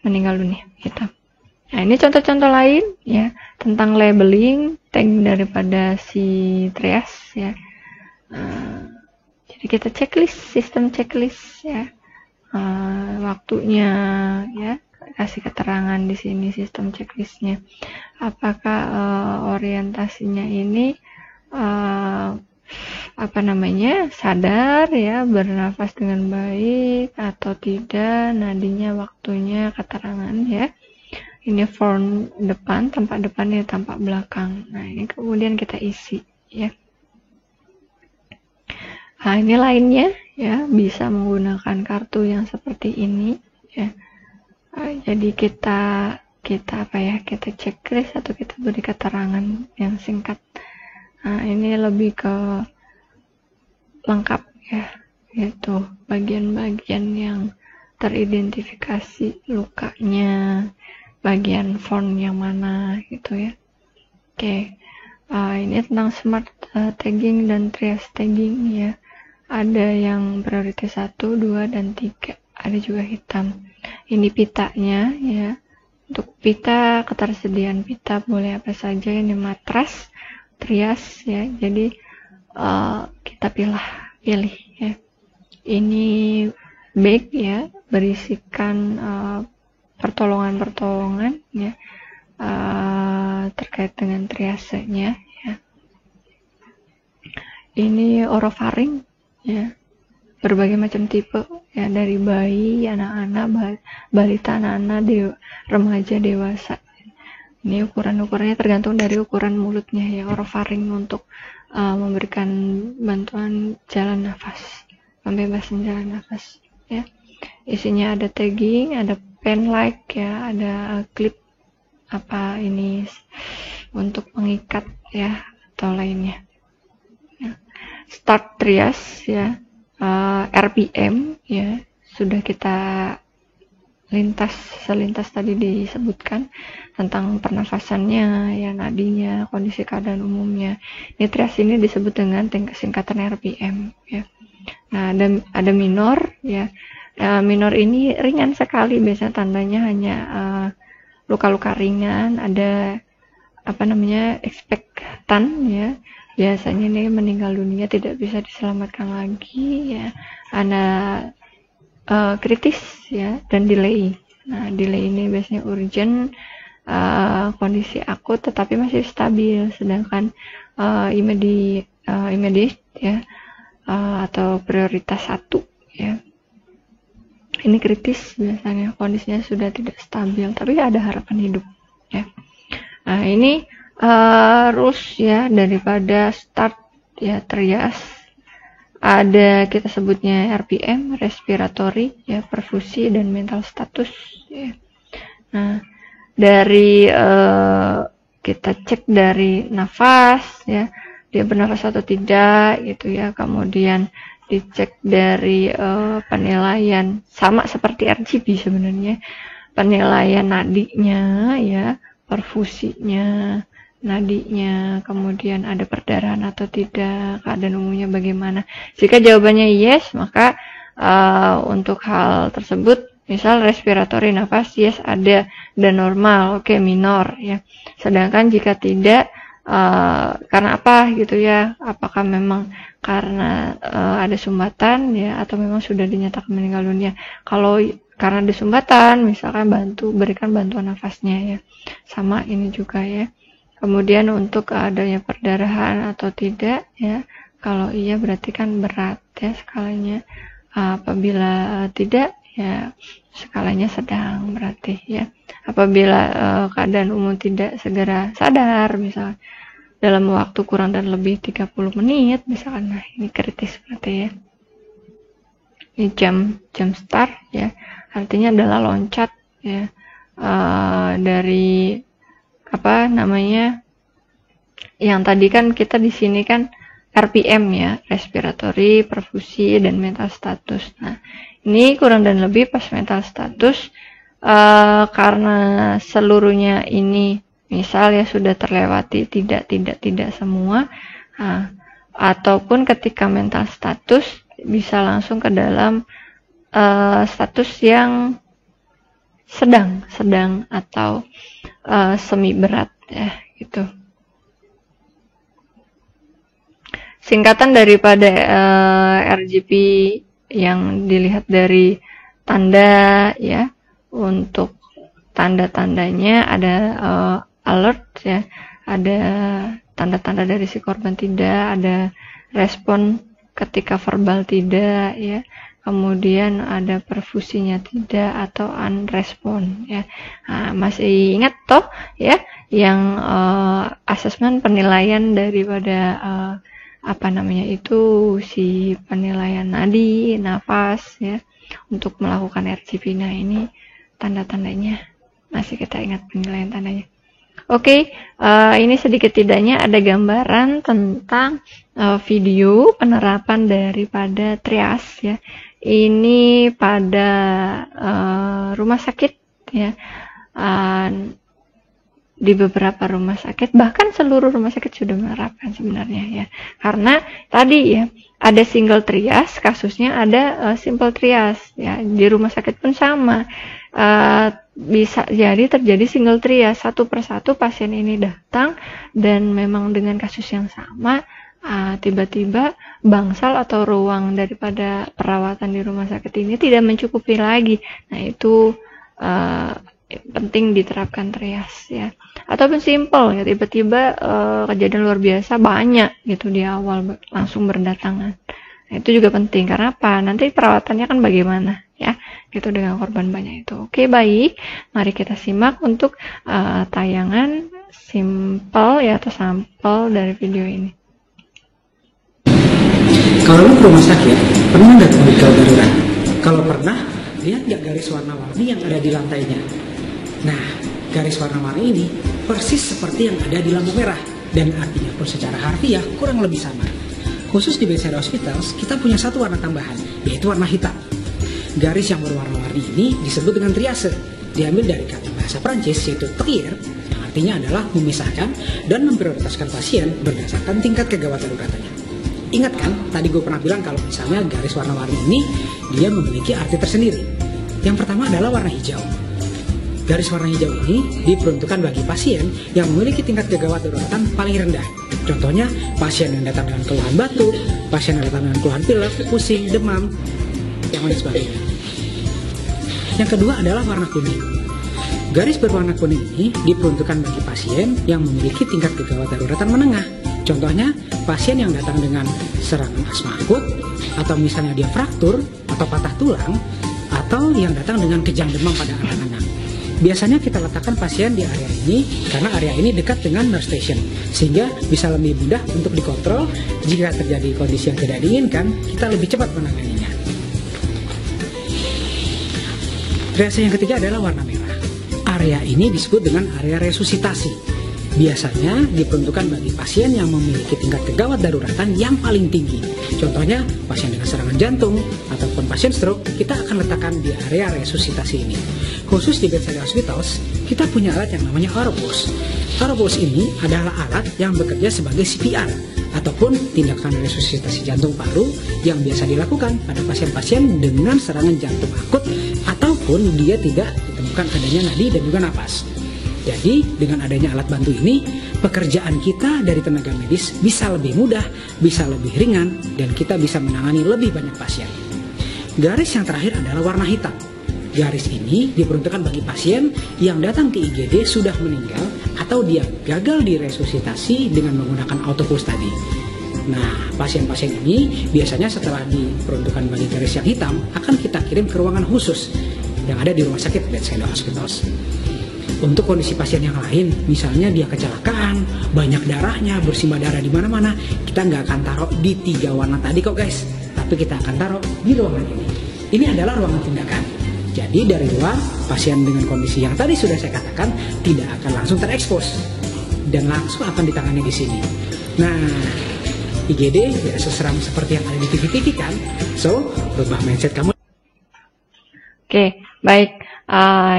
meninggal dunia gitu. Nah ini contoh-contoh lain ya tentang labeling tag daripada si trias ya. Jadi kita checklist, sistem checklist ya, waktunya ya, kasih keterangan di sini sistem checklistnya. Apakah orientasinya ini sadar ya, bernafas dengan baik atau tidak, nadinya, waktunya, keterangan ya. Ini form depan, tampak depannya, tampak belakang. Nah ini kemudian kita isi ya. Nah ini lainnya ya, bisa menggunakan kartu yang seperti ini ya. Jadi kita checklist atau kita beri keterangan yang singkat. Nah ini lebih ke lengkap ya, yaitu bagian-bagian yang teridentifikasi lukanya, bagian font yang mana gitu ya. Oke. Ini tentang smart tagging dan trias tagging ya. Ada yang prioritas 1, 2, dan 3. Ada juga hitam. Ini pitanya ya. Untuk pita, ketersediaan pita boleh apa saja. Ini matras, trias ya. Jadi kita pilih ya. Ini bag ya, berisikan pertolongan-pertolongan ya, terkait dengan triasenya ini orofaring ya, berbagai macam tipe ya, dari bayi, anak-anak, balita, anak-anak, remaja, dewasa. Ini ukurannya tergantung dari ukuran mulutnya ya, orofaring untuk memberikan bantuan jalan nafas, pembebasan jalan nafas ya. Isinya ada tagging, ada pen like ya, ada clip ini untuk mengikat ya atau lainnya. Start trias ya, RPM ya, sudah kita selintas tadi disebutkan tentang pernafasannya ya, nadinya, kondisi keadaan umumnya. Ini trias ini disebut dengan singkatan RPM ya. Nah, ada minor ya. Minor ini ringan sekali, biasanya tandanya hanya luka-luka ringan, ada ekspektan ya, biasanya ini meninggal dunia, tidak bisa diselamatkan lagi ya. Ada kritis ya, dan delay. Nah, delay ini biasanya urgent, kondisi akut tetapi masih stabil, sedangkan immediate ya, atau prioritas 1 ya, ini kritis, biasanya kondisinya sudah tidak stabil tapi ada harapan hidup ya. Nah, ini rules ya daripada start ya trias. Ada kita sebutnya RPM, respiratory ya, perfusi, dan mental status ya. Nah, dari kita cek dari nafas ya, dia bernafas atau tidak gitu ya, kemudian dicek dari penilaian, sama seperti RGP sebenarnya, penilaian nadinya ya, perfusinya, nadinya, kemudian ada perdarahan atau tidak, keadaan umumnya bagaimana. Jika jawabannya yes, maka untuk hal tersebut, misal respiratory nafas yes ada dan normal, oke, minor ya. Sedangkan jika tidak, karena apa gitu ya, apakah memang karena ada sumbatan ya, atau memang sudah dinyatakan meninggal dunia. Kalau karena ada sumbatan, misalkan berikan bantuan nafasnya ya, sama ini juga ya. Kemudian untuk adanya perdarahan atau tidak ya, kalau iya berarti kan berat ya skalanya, apabila tidak ya skalanya sedang berarti ya. Apabila keadaan umum tidak segera sadar, misal dalam waktu kurang dan lebih 30 menit misalkan, nah ini kritis berarti ya. Ini jam start ya, artinya adalah loncat ya, dari yang tadi kan kita di sini kan RPM ya, respiratory, perfusi, dan mental status. Nah, ini kurang dan lebih pas mental status, karena seluruhnya ini misal ya sudah terlewati, tidak semua, ataupun ketika mental status bisa langsung ke dalam status yang sedang atau semi berat ya gitu. Singkatan daripada RGP yang dilihat dari tanda ya, untuk tanda-tandanya ada alert ya, ada tanda-tanda dari si korban tidak, ada respon ketika verbal tidak ya, kemudian ada perfusinya tidak atau unrespon ya. Nah, masih ingat toh ya yang asesmen penilaian daripada si penilaian nadi, nafas ya, untuk melakukan RGP. Nah, ini tanda-tandanya masih kita ingat penilaian tandanya. Oke, ini sedikit tidaknya ada gambaran tentang video penerapan daripada trias ya. Ini pada rumah sakit ya, di beberapa rumah sakit, bahkan seluruh rumah sakit sudah menerapkan sebenarnya ya. Karena tadi ya ada single trias, kasusnya ada simple trias ya. Di rumah sakit pun sama. Bisa jadi terjadi single trias, satu persatu pasien ini datang dan memang dengan kasus yang sama, tiba-tiba bangsal atau ruang daripada perawatan di rumah sakit ini tidak mencukupi lagi. Nah, itu penting diterapkan trias ya. Ataupun simple ya, tiba-tiba kejadian luar biasa banyak gitu di awal langsung berdatangan. Nah, itu juga penting karena apa? Nanti perawatannya kan bagaimana ya? Gitu dengan korban banyak itu. Oke, baik. Mari kita simak untuk tayangan simple ya atau sampel dari video ini. Kalau lu ke rumah sakit, pernah nggak medical darurat? Kalau pernah, lihat nggak garis warna-warni yang ada di lantainya? Nah, garis warna-warni ini persis seperti yang ada di lampu merah dan artinya pun secara harfiah kurang lebih sama. Khusus di bedside hospitals, kita punya satu warna tambahan, yaitu warna hitam. Garis yang berwarna-warni ini disebut dengan triase, diambil dari kata bahasa Prancis yaitu trier, yang artinya adalah memisahkan dan memprioritaskan pasien berdasarkan tingkat kegawat daruratannya. Ingat kan, tadi gue pernah bilang kalau misalnya garis warna-warni ini, dia memiliki arti tersendiri. Yang pertama adalah warna hijau. Garis warna hijau ini diperuntukkan bagi pasien yang memiliki tingkat kegawat daruratan paling rendah. Contohnya, pasien yang datang dengan keluhan batuk, pasien yang datang dengan keluhan pilek, pusing, demam, yang lain sebagainya. Yang kedua adalah warna kuning. Garis berwarna kuning ini diperuntukkan bagi pasien yang memiliki tingkat kegawat daruratan menengah. Contohnya, pasien yang datang dengan serangan asma akut, atau misalnya dia fraktur atau patah tulang, atau yang datang dengan kejang demam pada anak-anak. Biasanya kita letakkan pasien di area ini karena area ini dekat dengan nurse station, sehingga bisa lebih mudah untuk dikontrol. Jika terjadi kondisi yang tidak diinginkan, kita lebih cepat menanganinya. Triase yang ketiga adalah warna merah. Area ini disebut dengan area resusitasi. Biasanya diperuntukkan bagi pasien yang memiliki tingkat kegawat daruratan yang paling tinggi. Contohnya, pasien dengan serangan jantung ataupun pasien stroke, kita akan letakkan di area resusitasi ini. Khusus di bedside hospitals, kita punya alat yang namanya Aurobus. Aurobus ini adalah alat yang bekerja sebagai CPR ataupun tindakan resusitasi jantung paru yang biasa dilakukan pada pasien-pasien dengan serangan jantung akut ataupun dia tidak ditemukan adanya nadi dan juga napas. Jadi dengan adanya alat bantu ini, pekerjaan kita dari tenaga medis bisa lebih mudah, bisa lebih ringan, dan kita bisa menangani lebih banyak pasien. Garis yang terakhir adalah warna hitam. Garis ini diperuntukkan bagi pasien yang datang ke IGD sudah meninggal atau dia gagal diresusitasi dengan menggunakan autopush tadi. Nah, pasien-pasien ini biasanya setelah diperuntukkan bagi garis yang hitam akan kita kirim ke ruangan khusus yang ada di rumah sakit bedside hospitals. Untuk kondisi pasien yang lain, misalnya dia kecelakaan, banyak darahnya, bersimbah darah di mana-mana, kita nggak akan taruh di 3 warna tadi kok guys, tapi kita akan taruh di ruangan ini. Ini adalah ruangan tindakan. Jadi dari luar, pasien dengan kondisi yang tadi sudah saya katakan tidak akan langsung terekspos dan langsung akan ditangani di sini. Nah, IGD tidak seseram seperti yang ada di TV-TV kan? So, rubah mindset kamu. Oke, baik.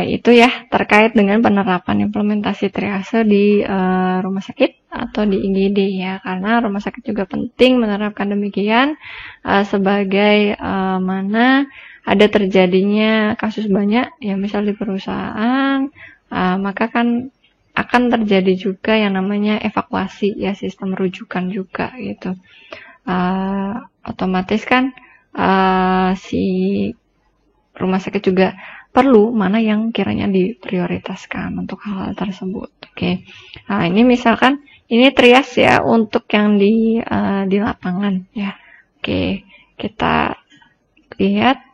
Itu ya terkait dengan penerapan implementasi triase di rumah sakit atau di IGD ya, karena rumah sakit juga penting menerapkan demikian sebagai mana ada terjadinya kasus banyak ya, misal di perusahaan, maka kan akan terjadi juga yang namanya evakuasi ya, sistem rujukan juga gitu. Otomatis kan si rumah sakit juga perlu mana yang kiranya diprioritaskan untuk hal tersebut. Oke. Nah, ini misalkan ini trias ya untuk yang di lapangan ya. Oke, kita lihat.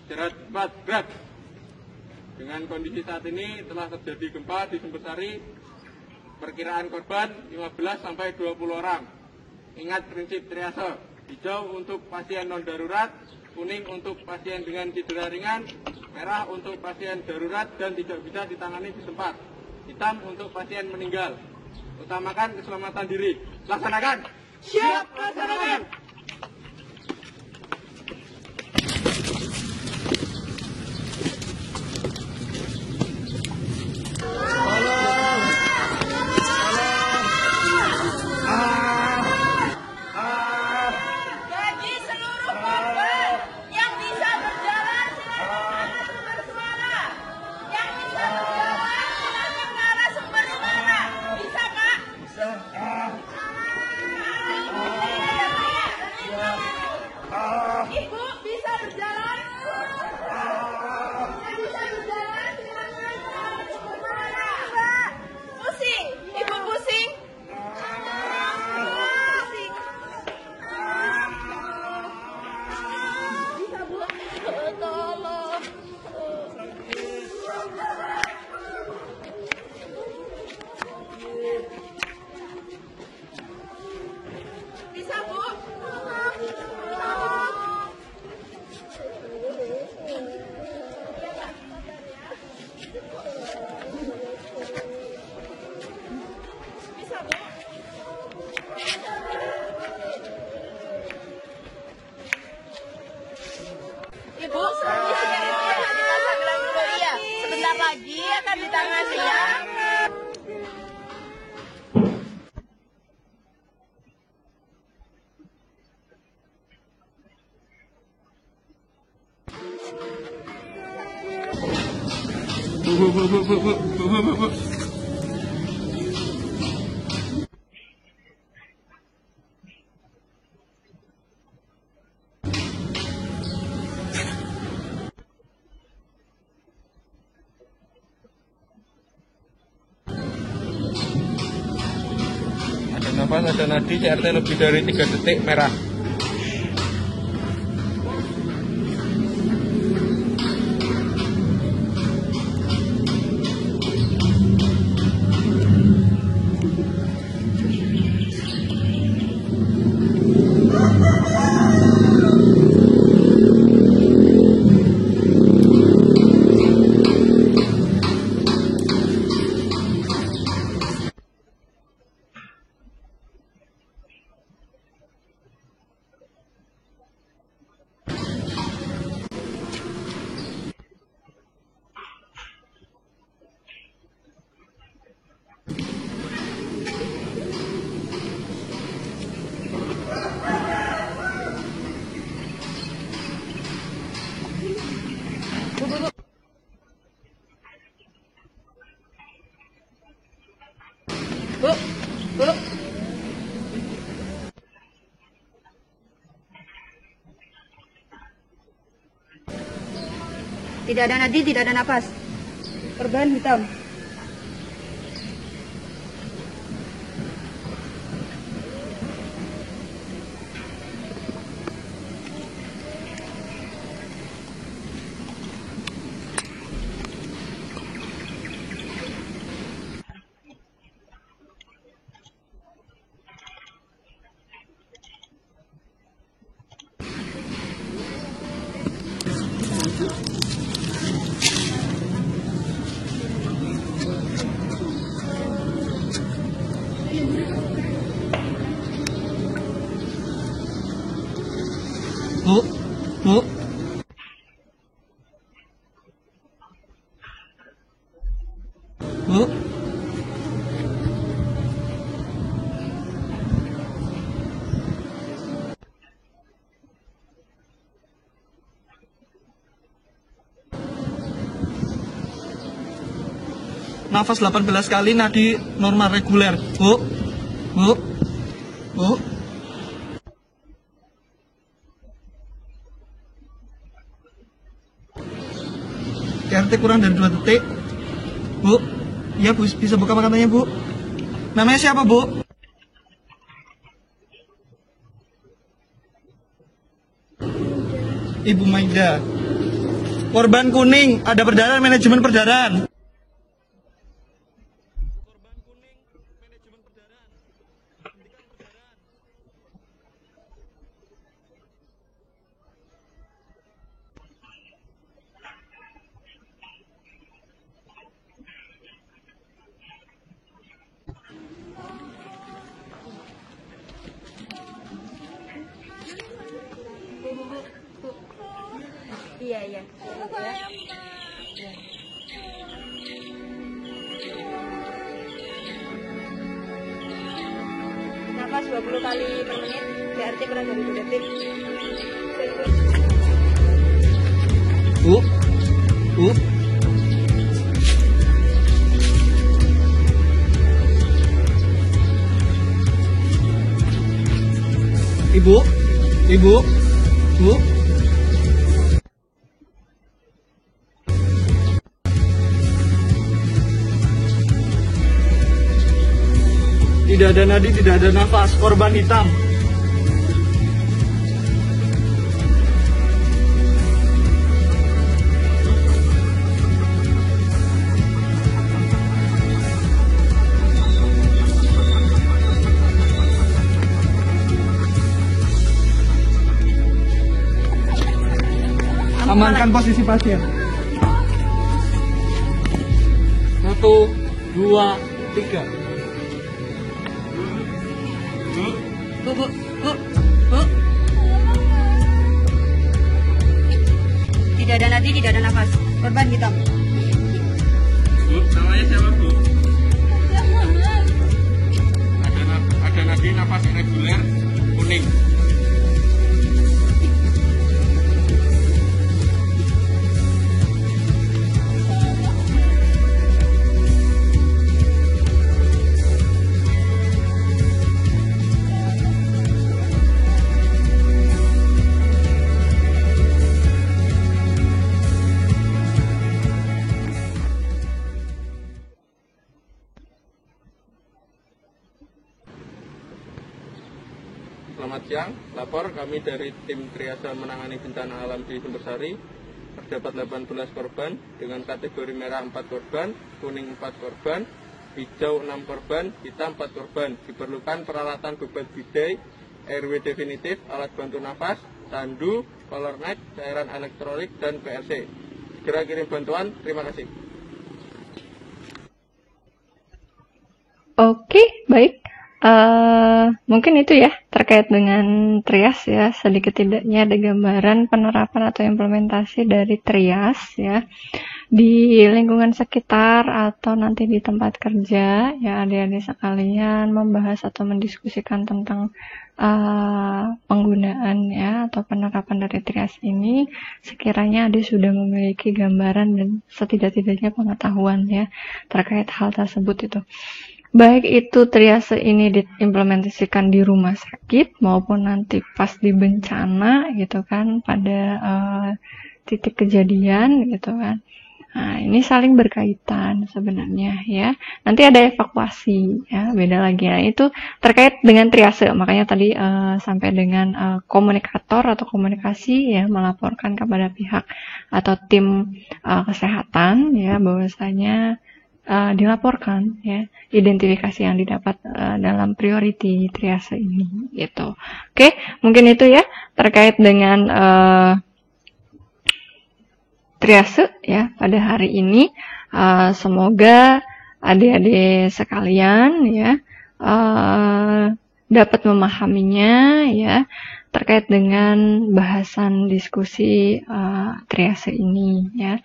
Istirahat cepat, gerak. Dengan kondisi saat ini telah terjadi gempa di Sumbersari. Perkiraan korban 15 sampai 20 orang. Ingat prinsip triase. Hijau untuk pasien non darurat, kuning untuk pasien dengan cedera ringan, merah untuk pasien darurat dan tidak bisa ditangani di tempat, hitam untuk pasien meninggal. Utamakan keselamatan diri. Laksanakan. Siap, laksanakan. Ibu bisa berjalan? Bisa berjalan? Silakan. Pusing? Ibu pusing? Pusing. Bisa, Bu? Tolong. Bisa, Bu? Bisa, Bu? Ibu, kondisinya itu dipasang gelang dulu ya. Sebentar lagi akan ditangani ya. Bu. Ada nafas, ada nadi, CRT lebih dari 3 detik, merah. Bu, Bu. Tidak ada nadi, tidak ada napas. Korban hitam. Bu, Bu. Bu. Nafas 18 kali, nadi normal reguler. Bu. Bu. Bu. RT kurang dari 2 detik. Bu. Iya, Bu, bisa buka makanannya, Bu. Namanya siapa, Bu? Ibu Maida. Korban kuning, ada perdarahan, manajemen perdarahan. Iya, iya. Nafas 20 kali per menit, BRT kurang dari 2 detik. Bu. Ibu. Bu. Tidak ada nadi, tidak ada nafas, korban hitam. Amankan posisi pasien. 1, 2, 3. Bu. Tidak ada nadi, tidak ada nafas. Korban hitam. Bu, namanya siapa, Bu? Ada nadi, nafas irreguler, kuning. Selamat siang, lapor kami dari tim triase menangani bencana alam di Sumbersari. Terdapat 18 korban dengan kategori merah 4 korban, kuning 4 korban, hijau 6 korban, hitam 4 korban. Diperlukan peralatan beban bidet, airway definitif, alat bantu nafas, tandu, color net, cairan elektrolit, dan PLC. Segera kirim bantuan, terima kasih. Oke, baik. Mungkin itu ya terkait dengan trias ya, sedikit tidaknya ada gambaran penerapan atau implementasi dari trias ya di lingkungan sekitar atau nanti di tempat kerja ya, adik-adik sekalian membahas atau mendiskusikan tentang penggunaan ya atau penerapan dari trias ini. Sekiranya adik sudah memiliki gambaran dan setidak-tidaknya pengetahuan ya terkait hal tersebut itu. Baik itu triase ini diimplementasikan di rumah sakit maupun nanti pas di bencana gitu kan, pada titik kejadian gitu kan. Nah, ini saling berkaitan sebenarnya ya. Nanti ada evakuasi ya, beda lagi ya. Itu terkait dengan triase. Makanya tadi sampai dengan komunikator atau komunikasi ya melaporkan kepada pihak atau tim kesehatan ya bahwasanya dilaporkan ya identifikasi yang didapat dalam priority triase ini gitu. Oke, mungkin itu ya terkait dengan triase ya pada hari ini. Semoga adik-adik sekalian ya dapat memahaminya ya terkait dengan bahasan diskusi triase ini ya.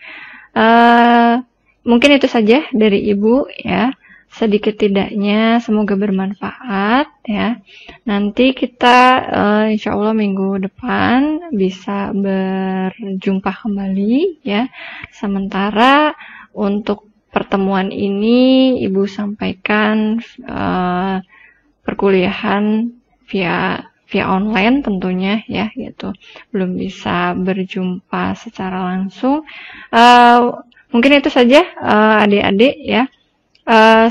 Mungkin itu saja dari Ibu ya. Sedikit tidaknya semoga bermanfaat ya. Nanti kita insya Allah minggu depan bisa berjumpa kembali ya. Sementara untuk pertemuan ini Ibu sampaikan perkuliahan via online tentunya ya gitu. Belum bisa berjumpa secara langsung. Mungkin itu saja adik-adik ya.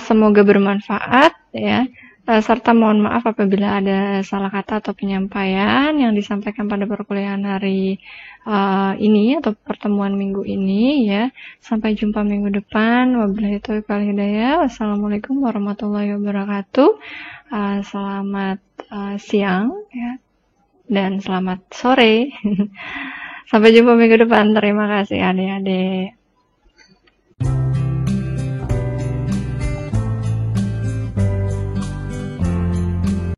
Semoga bermanfaat ya. Serta mohon maaf apabila ada salah kata atau penyampaian yang disampaikan pada perkuliahan hari ini atau pertemuan minggu ini ya. Sampai jumpa minggu depan. Wabillahi taufiq wal hidayah. Wassalamualaikum warahmatullahi wabarakatuh. Selamat siang ya, dan selamat sore. Sampai jumpa minggu depan. Terima kasih adik-adik.